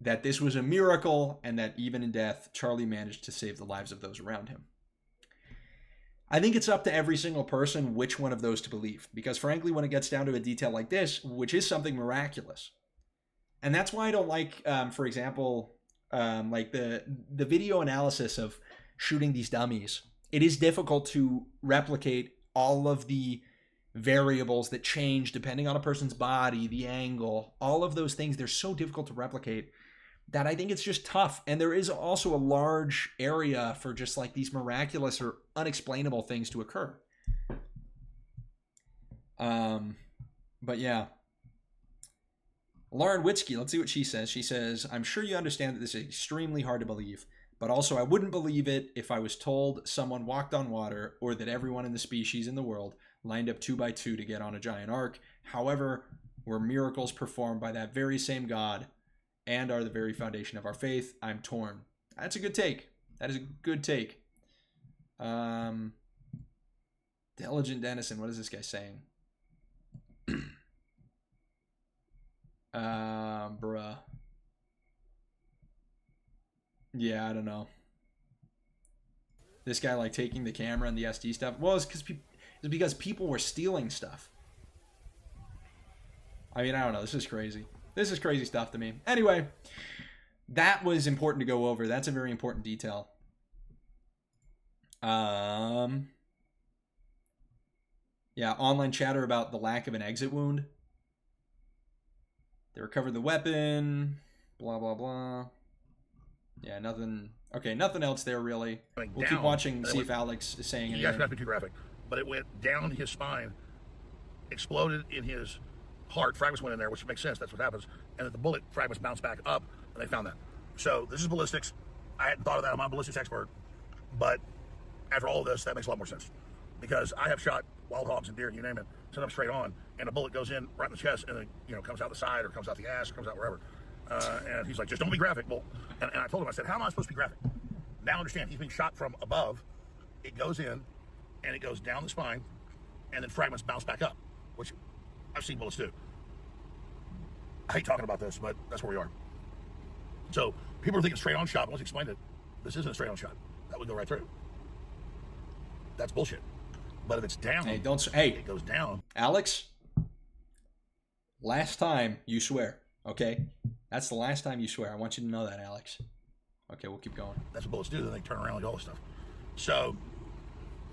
that this was a miracle and that even in death, Charlie managed to save the lives of those around him. I think it's up to every single person which one of those to believe. Because frankly, when it gets down to a detail like this, which is something miraculous, and that's why I don't like, for example, like the video analysis of shooting these dummies. It is difficult to replicate all of the variables that change depending on a person's body, the angle, all of those things. They're so difficult to replicate that I think it's just tough. And there is also a large area for just like these miraculous or unexplainable things to occur. But yeah. Lauren Witzke, let's see what she says. She says, I'm sure you understand that this is extremely hard to believe, but also I wouldn't believe it if I was told someone walked on water or that everyone in the species in the world lined up 2 by 2 to get on a giant ark. However, were miracles performed by that very same God and are the very foundation of our faith. I'm torn. That's a good take. That is a good take. Diligent Dennison, what is this guy saying? Bruh. Yeah, I don't know. This guy like taking the camera and the SD stuff. Well, it's because people were stealing stuff. I mean, I don't know. This is crazy. This is crazy stuff to me. Anyway, that was important to go over. That's a very important detail. Yeah, online chatter about the lack of an exit wound. They recovered the weapon. Blah, blah, blah. Yeah, nothing. Okay, nothing else there, really. We'll keep watching, see if Alex is saying anything. You guys got to be too graphic. But it went down his spine, exploded in his heart. Fragments went in there, which makes sense. That's what happens. And that the bullet fragments bounced back up, and they found that. So this is ballistics. I hadn't thought of that. I'm not a ballistics expert. But after all of this, that makes a lot more sense. Because I have shot wild hogs and deer, you name it, sent them straight on, and a bullet goes in right in the chest, and then comes out the side, or comes out the ass, or comes out wherever. And he's like, just don't be graphic. Well, and I told him, I said, how am I supposed to be graphic? Now understand, he's being shot from above. It goes in, and it goes down the spine, and then fragments bounce back up, which I've seen bullets do. I hate talking about this, but that's where we are. So people are thinking straight on shot. Once he explained it, this isn't a straight on shot. That would go right through. That's bullshit. But if it's down, hey, it goes down. Alex, last time you swear, okay? That's the last time you swear. I want you to know that, Alex. Okay, we'll keep going. That's what bullets do. Then they turn around and do all this stuff. So,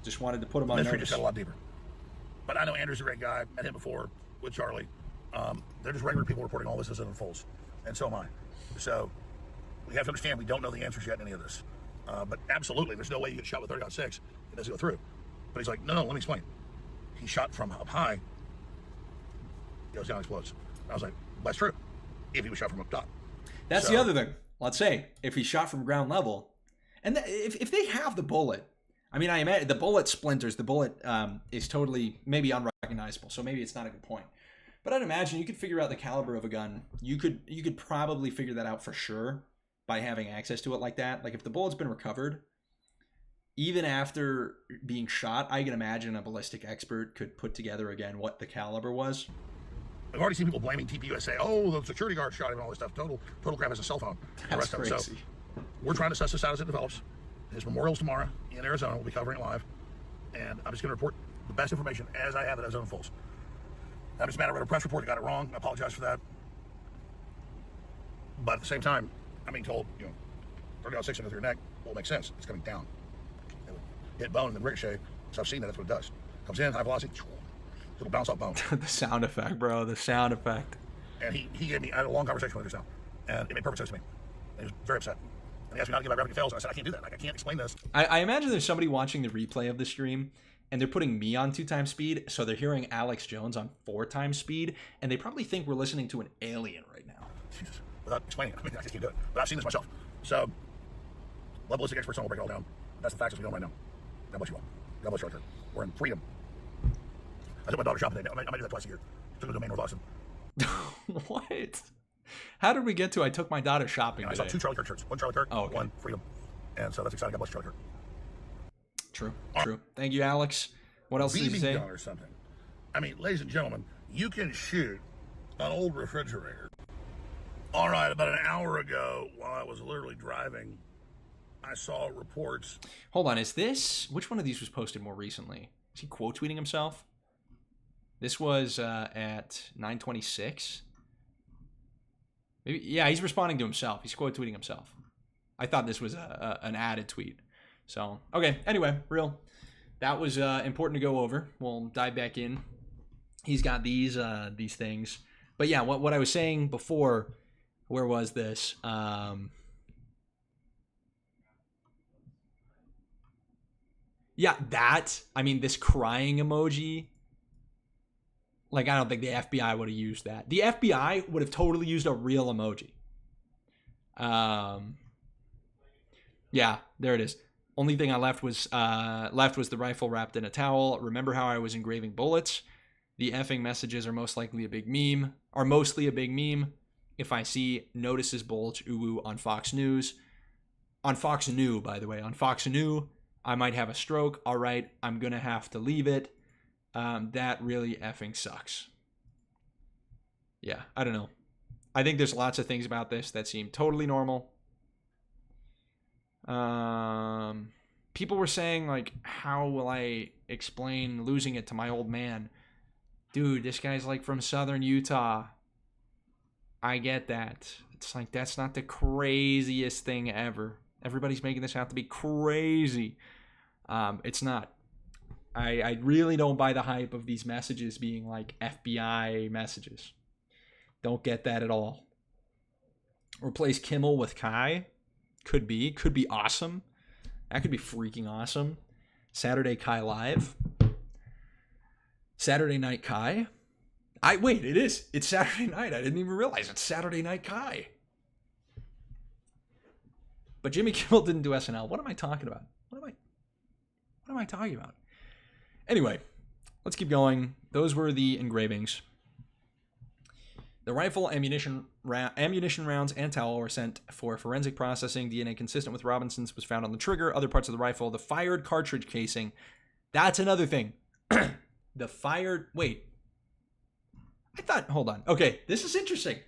just wanted to put him on mystery notice. Just got a lot deeper. But I know Andrew's a great guy. Met him before with Charlie. They're just regular people reporting all this as it unfolds, and so am I. So we have to understand we don't know the answers yet in any of this. But absolutely, there's no way you get shot with 30-06. It doesn't go through. But he's like, no, let me explain. He shot from up high, goes down, explodes. I was like, that's true. If he was shot from up top. That's the other thing. Let's say if he shot from ground level, and if they have the bullet, I mean, I imagine the bullet splinters. The bullet is totally maybe unrecognizable, so maybe it's not a good point. But I'd imagine you could figure out the caliber of a gun. You could probably figure that out for sure by having access to it like that. Like if the bullet's been recovered, even after being shot, I can imagine a ballistic expert could put together again what the caliber was. I've already seen people blaming TPUSA. Oh, the security guard shot him and all this stuff. Total crap has a cell phone. That's crazy. So we're trying to suss this out as it develops. His memorial's tomorrow in Arizona. We'll be covering it live. And I'm just going to report the best information as I have it as it unfolds. I'm just mad I read a press report that got it wrong. I apologize for that. But at the same time, I'm being told, 30-06 into your neck will make sense. It's coming down. It would hit bone and then ricochet. So I've seen that. That's what it does. Comes in, high velocity. It'll bounce off bone. The sound effect, bro. The sound effect. And he gave me, I had a long conversation with him just now. And it made perfect sense to me. And he was very upset. And he asked me not to give my graphic details. And I said, I can't do that. Like, I can't explain this. I imagine there's somebody watching the replay of the stream, and they're putting me on 2x speed, so they're hearing Alex Jones on 4x speed, and they probably think we're listening to an alien right now. Jesus. Without explaining it. I mean, I just can't do it. But I've seen this myself. So, let ballistic experts on will break it all down. That's the facts as we know right now. God bless you all. God bless Charlie Kirk. We're in freedom. I took my daughter shopping today. I might do that twice a year. Took her to Maine, North Austin. What? How did we get to I took my daughter shopping today? I saw 2 Charlie Kirk shirts. 1 Charlie Kirk, oh, okay. 1 freedom. And so that's exciting. God bless Charlie Kirk. True. Thank you, Alex. What else did you say? BB gun or something. I mean, ladies and gentlemen, you can shoot an old refrigerator. All right, about an hour ago, while I was literally driving, I saw reports. Hold on, which one of these was posted more recently? Is he quote tweeting himself? This was at 9:26. Maybe, yeah, he's responding to himself. He's quote tweeting himself. I thought this was an added tweet. So, okay. Anyway, that was important to go over. We'll dive back in. He's got these things. But yeah, what I was saying before, where was this? Yeah, this crying emoji. Like, I don't think the FBI would have used that. The FBI would have totally used a real emoji. Yeah, there it is. Only thing I left was the rifle wrapped in a towel. Remember how I was engraving bullets? The effing messages are mostly a big meme. If I see notices bulge ooh on Fox News. On Fox New, by the way. On Fox New, I might have a stroke. All right, I'm going to have to leave it. That really effing sucks. Yeah, I don't know. I think there's lots of things about this that seem totally normal. people were saying, like, how will I explain losing it to my old man? Dude, this guy's, like, from southern Utah. I get that. It's like, that's not the craziest thing ever. Everybody's making this out to be crazy. It's not. I really don't buy the hype of these messages being, like, FBI messages. Don't get that at all. Replace Kimmel with Kai. Could be. Could be awesome. That could be freaking awesome. Saturday Kai Live. Saturday Night Kai. Wait, it is. It's Saturday night. I didn't even realize it's Saturday Night Kai. But Jimmy Kimmel didn't do SNL. What am I talking about? What am I talking about? Anyway, let's keep going. Those were the engravings. The rifle, ammunition rounds, and towel were sent for forensic processing. DNA consistent with Robinson's was found on the trigger, other parts of the rifle, the fired cartridge casing. That's another thing. Wait. Hold on. Okay, this is interesting.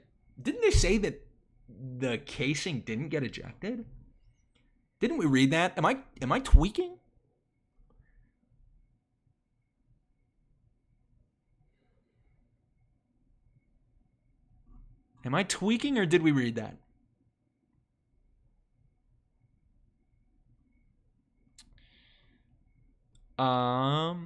Didn't they say that the casing didn't get ejected? Didn't we read that? Am I tweaking? Am I tweaking, or did we read that? Huh.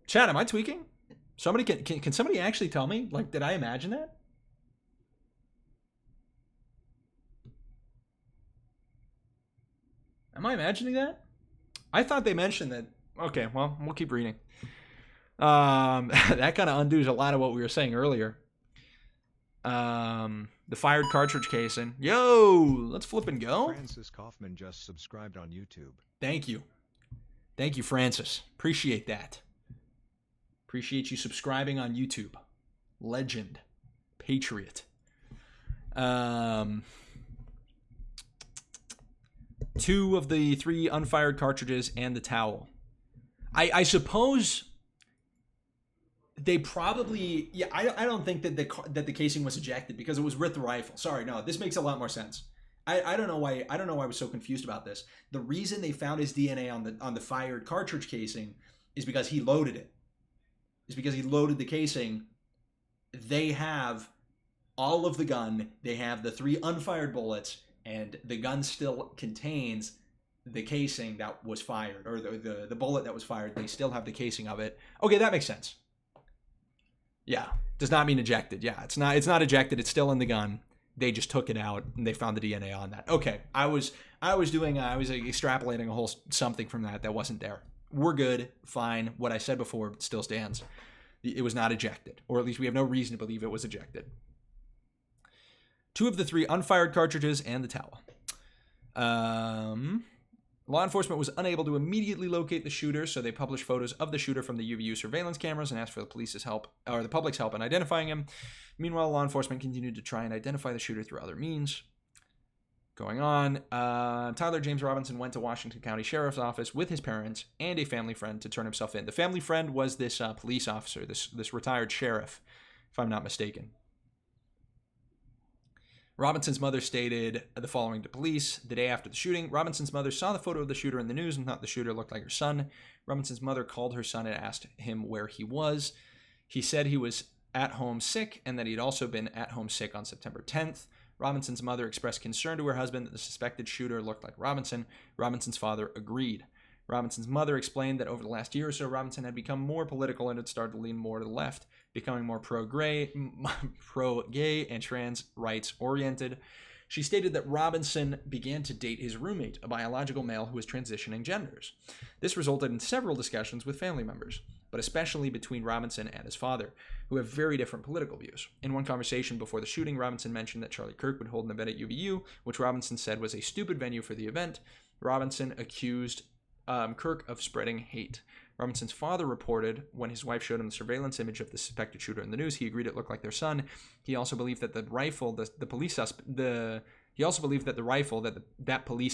Chad, am I tweaking? Somebody can somebody actually tell me? Like, did I imagine that? Am I imagining that? I thought they mentioned that. Okay, well, we'll keep reading. That kind of undoes a lot of what we were saying earlier. The fired cartridge casing. Yo, let's flip and go. Francis Kaufman just subscribed on YouTube. Thank you. Thank you, Francis. Appreciate that. Appreciate you subscribing on YouTube. Legend. Patriot. Two of the three unfired cartridges and the towel. I suppose they probably... Yeah, I don't think that the casing was ejected because it was with the rifle. Sorry, no, this makes a lot more sense. I don't know why I was so confused about this. The reason they found his DNA on the fired cartridge casing is because he loaded it. It's because he loaded the casing. They have all of the gun. They have the 3 unfired bullets, and the gun still contains the casing that was fired, or the bullet that was fired. They still have the casing of it. Okay, that makes sense. Yeah, does not mean ejected. Yeah, it's not ejected. It's still in the gun. They just took it out and they found the DNA on that. Okay, I was extrapolating a whole something from that wasn't there. We're good, fine. What I said before still stands. It was not ejected, or at least we have no reason to believe it was ejected. 2 of the 3 unfired cartridges and the towel. Law enforcement was unable to immediately locate the shooter, so they published photos of the shooter from the UVU surveillance cameras and asked for the police's help, or the public's help in identifying him. Meanwhile, law enforcement continued to try and identify the shooter through other means. Going on, Tyler James Robinson went to Washington County Sheriff's Office with his parents and a family friend to turn himself in. The family friend was this police officer, this retired sheriff, if I'm not mistaken. Robinson's mother stated the following to police. The day after the shooting, Robinson's mother saw the photo of the shooter in the news and thought the shooter looked like her son. Robinson's mother called her son and asked him where he was. He said he was at home sick and that he'd also been at home sick on September 10th. Robinson's mother expressed concern to her husband that the suspected shooter looked like Robinson. Robinson's father agreed. Robinson's mother explained that over the last year or so, Robinson had become more political and had started to lean more to the left, becoming more pro-gay and trans rights oriented. She stated that Robinson began to date his roommate, a biological male who was transitioning genders. This resulted in several discussions with family members, but especially between Robinson and his father, who have very different political views. In one conversation before the shooting, Robinson mentioned that Charlie Kirk would hold an event at UVU, which Robinson said was a stupid venue for the event. Robinson accused Kirk of spreading hate. Robinson's father reported when his wife showed him the surveillance image of the suspected shooter in the news, he agreed it looked like their son. He also believed that the rifle that police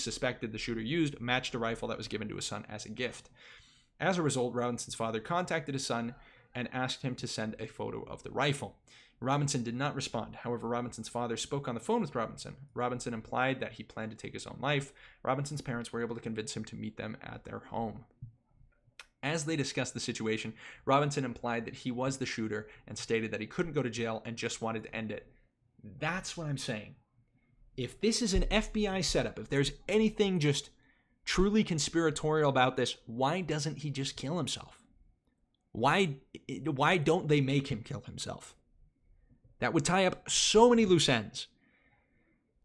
suspected the shooter used matched a rifle that was given to his son as a gift. As a result, Robinson's father contacted his son and asked him to send a photo of the rifle. Robinson did not respond. However, Robinson's father spoke on the phone with Robinson. Robinson implied that he planned to take his own life. Robinson's parents were able to convince him to meet them at their home. As they discussed the situation, Robinson implied that he was the shooter and stated that he couldn't go to jail and just wanted to end it. That's what I'm saying. If this is an FBI setup, if there's anything just truly conspiratorial about this, why doesn't he just kill himself? Why don't they make him kill himself? That would tie up so many loose ends.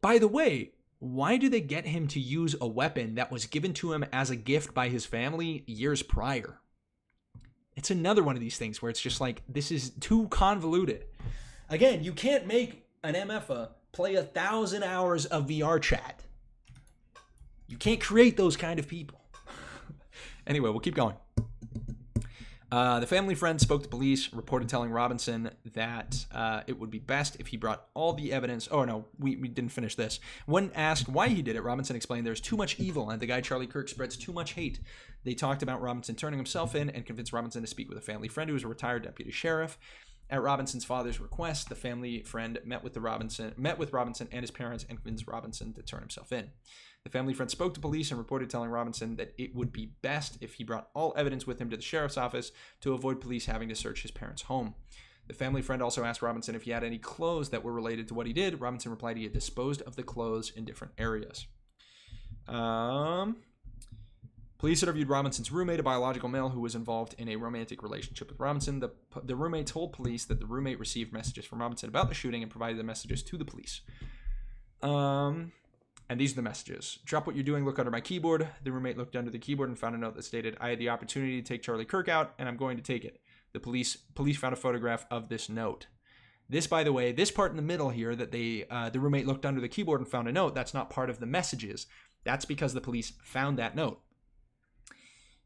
By the way, why do they get him to use a weapon that was given to him as a gift by his family years prior? It's another one of these things where it's just like, this is too convoluted. Again, you can't make an MFA play 1,000 hours of VR chat. You can't create those kind of people. Anyway, we'll keep going. The family friend spoke to police, reported telling Robinson that it would be best if he brought all the evidence. Oh, no, we didn't finish this. When asked why he did it, Robinson explained there's too much evil and the guy Charlie Kirk spreads too much hate. They talked about Robinson turning himself in and convinced Robinson to speak with a family friend who was a retired deputy sheriff. At Robinson's father's request, the family friend met with Robinson and his parents and convinced Robinson to turn himself in. The family friend spoke to police and reported telling Robinson that it would be best if he brought all evidence with him to the sheriff's office to avoid police having to search his parents' home. The family friend also asked Robinson if he had any clothes that were related to what he did. Robinson replied he had disposed of the clothes in different areas. Police interviewed Robinson's roommate, a biological male who was involved in a romantic relationship with Robinson. The roommate told police that the roommate received messages from Robinson about the shooting and provided the messages to the police. And these are the messages. Drop what you're doing, look under my keyboard. The roommate looked under the keyboard and found a note that stated, I had the opportunity to take Charlie Kirk out, and I'm going to take it. The police found a photograph of this note. This, by the way, this part in the middle here that the roommate looked under the keyboard and found a note, that's not part of the messages. That's because the police found that note.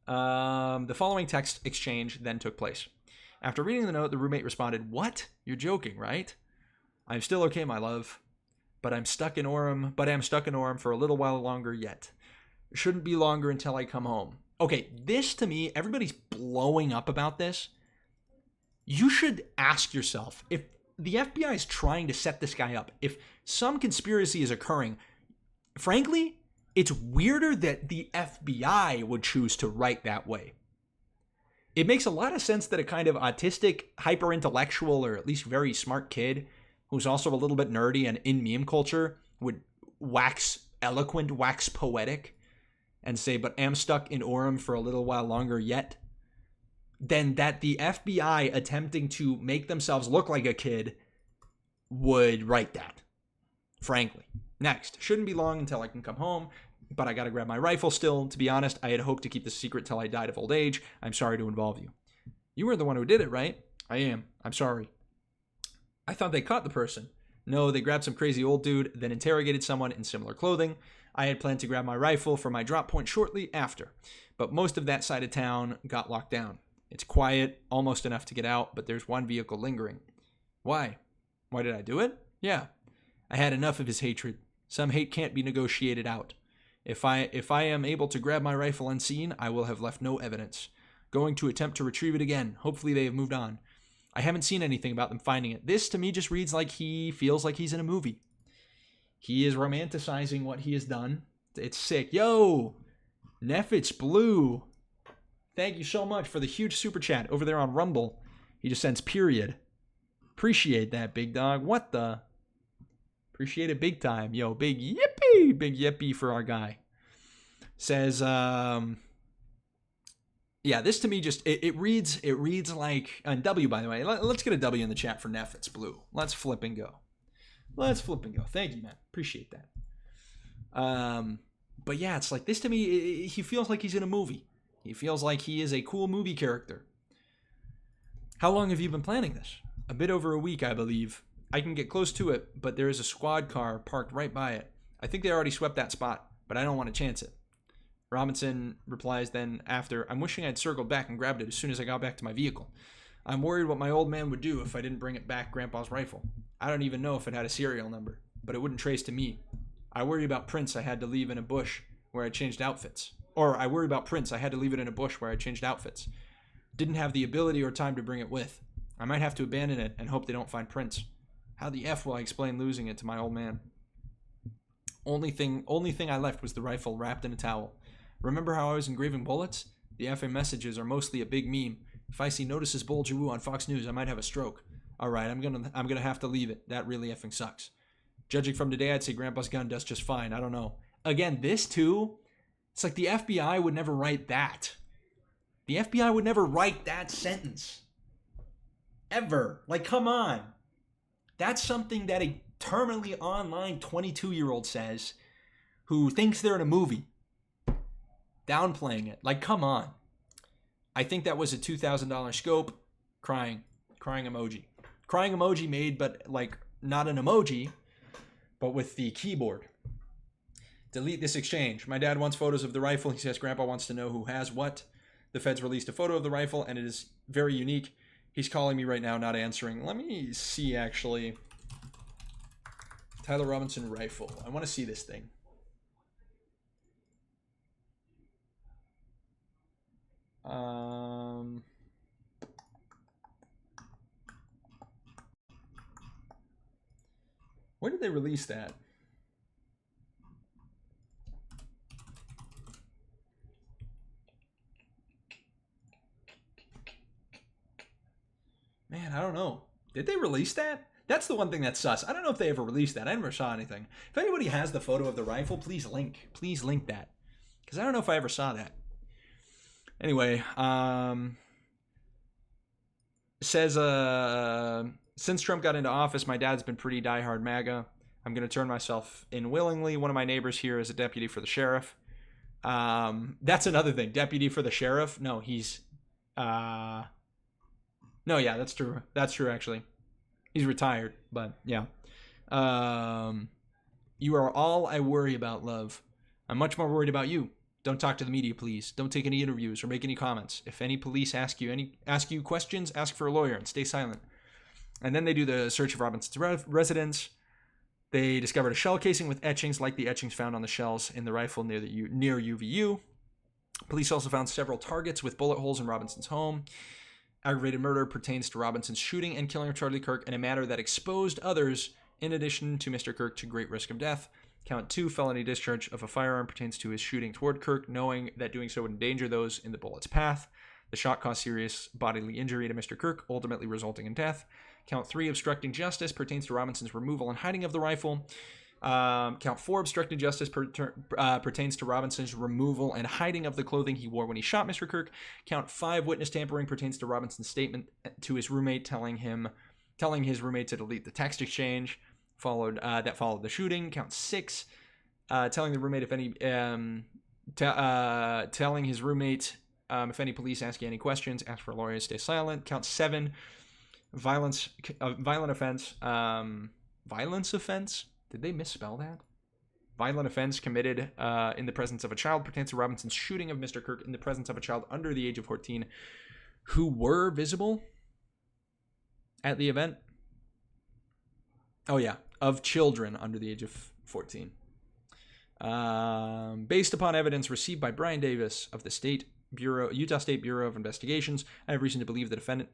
The following text exchange then took place. After reading the note, the roommate responded, What? You're joking, right? I'm still okay, my love. But I'm stuck in Orem for a little while longer yet. Shouldn't be longer until I come home. Okay, this to me, everybody's blowing up about this. You should ask yourself, if the FBI is trying to set this guy up, if some conspiracy is occurring, frankly, it's weirder that the FBI would choose to write that way. It makes a lot of sense that a kind of autistic, hyper-intellectual, or at least very smart kid who's also a little bit nerdy and in meme culture would wax eloquent, wax poetic, and say, but am stuck in Orem for a little while longer yet, then that the FBI attempting to make themselves look like a kid would write that, frankly. Next, shouldn't be long until I can come home, but I gotta grab my rifle still. To be honest, I had hoped to keep this secret till I died of old age. I'm sorry to involve you. You were the one who did it, right? I am. I'm sorry. I thought they caught the person. No, they grabbed some crazy old dude, then interrogated someone in similar clothing. I had planned to grab my rifle for my drop point shortly after, but most of that side of town got locked down. It's quiet, almost enough to get out, but there's one vehicle lingering. Why? Why did I do it? Yeah. I had enough of his hatred. Some hate can't be negotiated out. If I am able to grab my rifle unseen, I will have left no evidence. Going to attempt to retrieve it again. Hopefully they have moved on. I haven't seen anything about them finding it. This, to me, just reads like he feels like he's in a movie. He is romanticizing what he has done. It's sick. Yo! Neffits Blue. Thank you so much for the huge super chat over there on Rumble. He just sends period. Appreciate that, big dog. What the? Appreciate it big time. Yo, big yippee. Big yippee for our guy. Says, yeah, this to me just, it reads like, and W, by the way, let's get a W in the chat for Neffits Blue. Let's flip and go. Thank you, man. Appreciate that. But yeah, it's like, this to me, he feels like he's in a movie. He feels like he is a cool movie character. How long have you been planning this? A bit over a week, I believe. I can get close to it, but there is a squad car parked right by it. I think they already swept that spot, but I don't want to chance it. Robinson replies then after, I'm wishing I'd circled back and grabbed it as soon as I got back to my vehicle. I'm worried what my old man would do if I didn't bring it back Grandpa's rifle. I don't even know if it had a serial number, but it wouldn't trace to me. I worry about prints I had to leave in a bush where I changed outfits. Or I worry about prints I had to leave it in a bush where I changed outfits. Didn't have the ability or time to bring it with. I might have to abandon it and hope they don't find prints. How the F will I explain losing it to my old man? Only thing I left was the rifle wrapped in a towel. Remember how I was engraving bullets? The effing messages are mostly a big meme. If I see notices Bulgaroo on Fox News, I might have a stroke. Alright, I'm gonna have to leave it. That really effing sucks. Judging from today, I'd say Grandpa's gun does just fine. I don't know. Again, this too, it's like the FBI would never write that. The FBI would never write that sentence. Ever. Like, come on. That's something that a terminally online 22-year-old says who thinks they're in a movie. Downplaying it. Like, come on. I think that was a $2,000 scope. Crying emoji. Crying emoji made, but like not an emoji, but with the keyboard. Delete this exchange. My dad wants photos of the rifle. He says Grandpa wants to know who has what. The feds released a photo of the rifle, and it is very unique. He's calling me right now, not answering. Let me see, actually. Tyler Robinson rifle. I want to see this thing. When did they release that? Man, I don't know. Did they release that? That's the one thing that's sus. I don't know if they ever released that. I never saw anything. If anybody has the photo of the rifle, please link. Please link that. Because I don't know if I ever saw that. Anyway, says, since Trump got into office, my dad's been pretty diehard MAGA. I'm going to turn myself in willingly. One of my neighbors here is a deputy for the sheriff. That's another thing. Deputy for the sheriff? No, he's... No, yeah, that's true. That's true, actually. He's retired, but yeah. You are all I worry about, love. I'm much more worried about you. Don't talk to the media, please. Don't take any interviews or make any comments. If any police ask you questions, ask for a lawyer and stay silent. And then they do the search of Robinson's residence. They discovered a shell casing with etchings like the etchings found on the shells in the rifle near UVU. Police also found several targets with bullet holes in Robinson's home. Aggravated murder pertains to Robinson's shooting and killing of Charlie Kirk in a manner that exposed others, in addition to Mr. Kirk, to great risk of death. Count 2, felony discharge of a firearm, pertains to his shooting toward Kirk, knowing that doing so would endanger those in the bullet's path. The shot caused serious bodily injury to Mr. Kirk, ultimately resulting in death. Count 3, obstructing justice, pertains to Robinson's removal and hiding of the rifle. Count 4, obstructing justice, pertains to Robinson's removal and hiding of the clothing he wore when he shot Mr. Kirk. Count 5, witness tampering, pertains to Robinson's statement to his roommate telling his roommate to delete the text exchange that followed the shooting. Count 6, telling the roommate telling his roommate if any police ask you any questions, ask for a lawyer, stay silent. Count 7, violent offense. Violence offense? Did they misspell that? Violent offense committed in the presence of a child pertains to Robinson's shooting of Mr. Kirk in the presence of a child under the age of 14 who were visible at the event. Oh, yeah. Of children under the age of 14. Based upon evidence received by Brian Davis of the Utah State Bureau of Investigations, I have reason to believe the defendant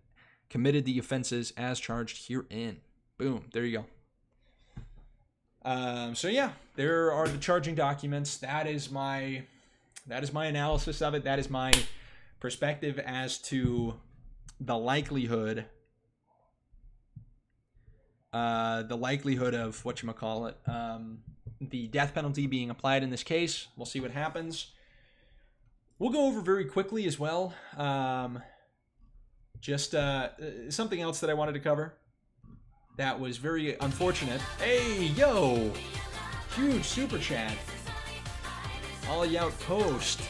committed the offenses as charged herein. Boom. There you go. So yeah, there are the charging documents. That is my analysis of it. That is my perspective as to the likelihood of whatchamacallit, the death penalty being applied in this case. We'll see what happens. We'll go over very quickly as well. Just something else that I wanted to cover. That was very unfortunate. Hey, yo! Huge super chat. Ollie Outpost.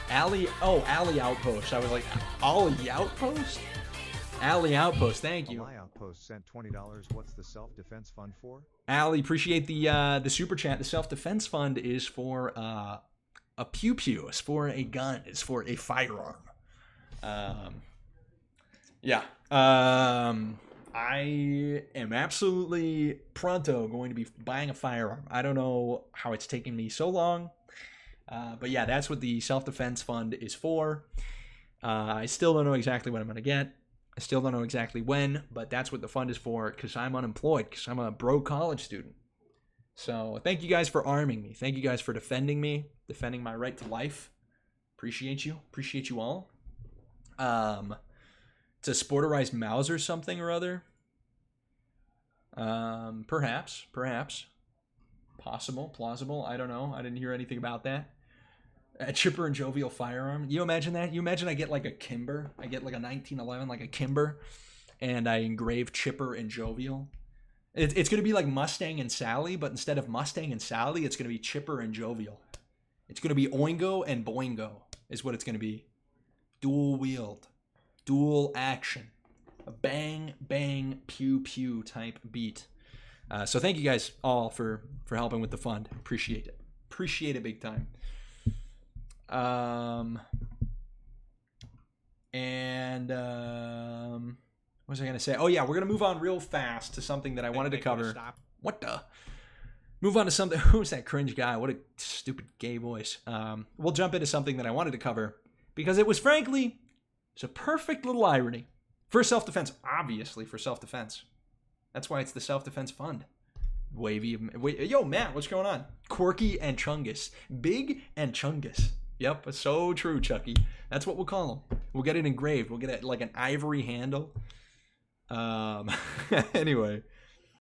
Alley Outpost. I was like, Ollie Outpost? Alley Outpost, thank you. Alley Outpost sent $20. What's the self-defense fund for? Allie, appreciate the super chat. The self-defense fund is for a pew-pew. It's for a gun. It's for a firearm. Yeah. I am absolutely pronto going to be buying a firearm. I don't know how it's taken me so long. But yeah, that's what the self-defense fund is for. I still don't know exactly what I'm going to get. I still don't know exactly when, but that's what the fund is for, because I'm unemployed, because I'm a broke college student. So thank you guys for arming me. Thank you guys for defending me, defending my right to life. Appreciate you. Appreciate you all. To sporterize Mouse or something or other. Perhaps. Possible, plausible. I don't know. I didn't hear anything about that. A chipper and jovial firearm. You imagine that? You imagine I get like a Kimber. I get like a 1911, like a Kimber, and I engrave chipper and jovial. It's going to be like Mustang and Sally, but instead of Mustang and Sally, it's going to be chipper and jovial. It's going to be Oingo and Boingo is what it's going to be. Dual wield. Dual action. A bang, bang, pew, pew type beat. So thank you guys all for helping with the fund. Appreciate it. Appreciate it big time. What was I going to say? Oh, yeah, we're going to move on real fast to something that I wanted to cover. What the? Move on to something. Who's that cringe guy? What a stupid gay voice. We'll jump into something that I wanted to cover because it was, frankly, it's a perfect little irony. For self-defense. Obviously, for self-defense. That's why it's the self-defense fund. Yo, Matt, what's going on? Quirky and Chungus. Big and Chungus. Yep, so true, Chucky. That's what we'll call them. We'll get it engraved. We'll get it like an ivory handle. Anyway,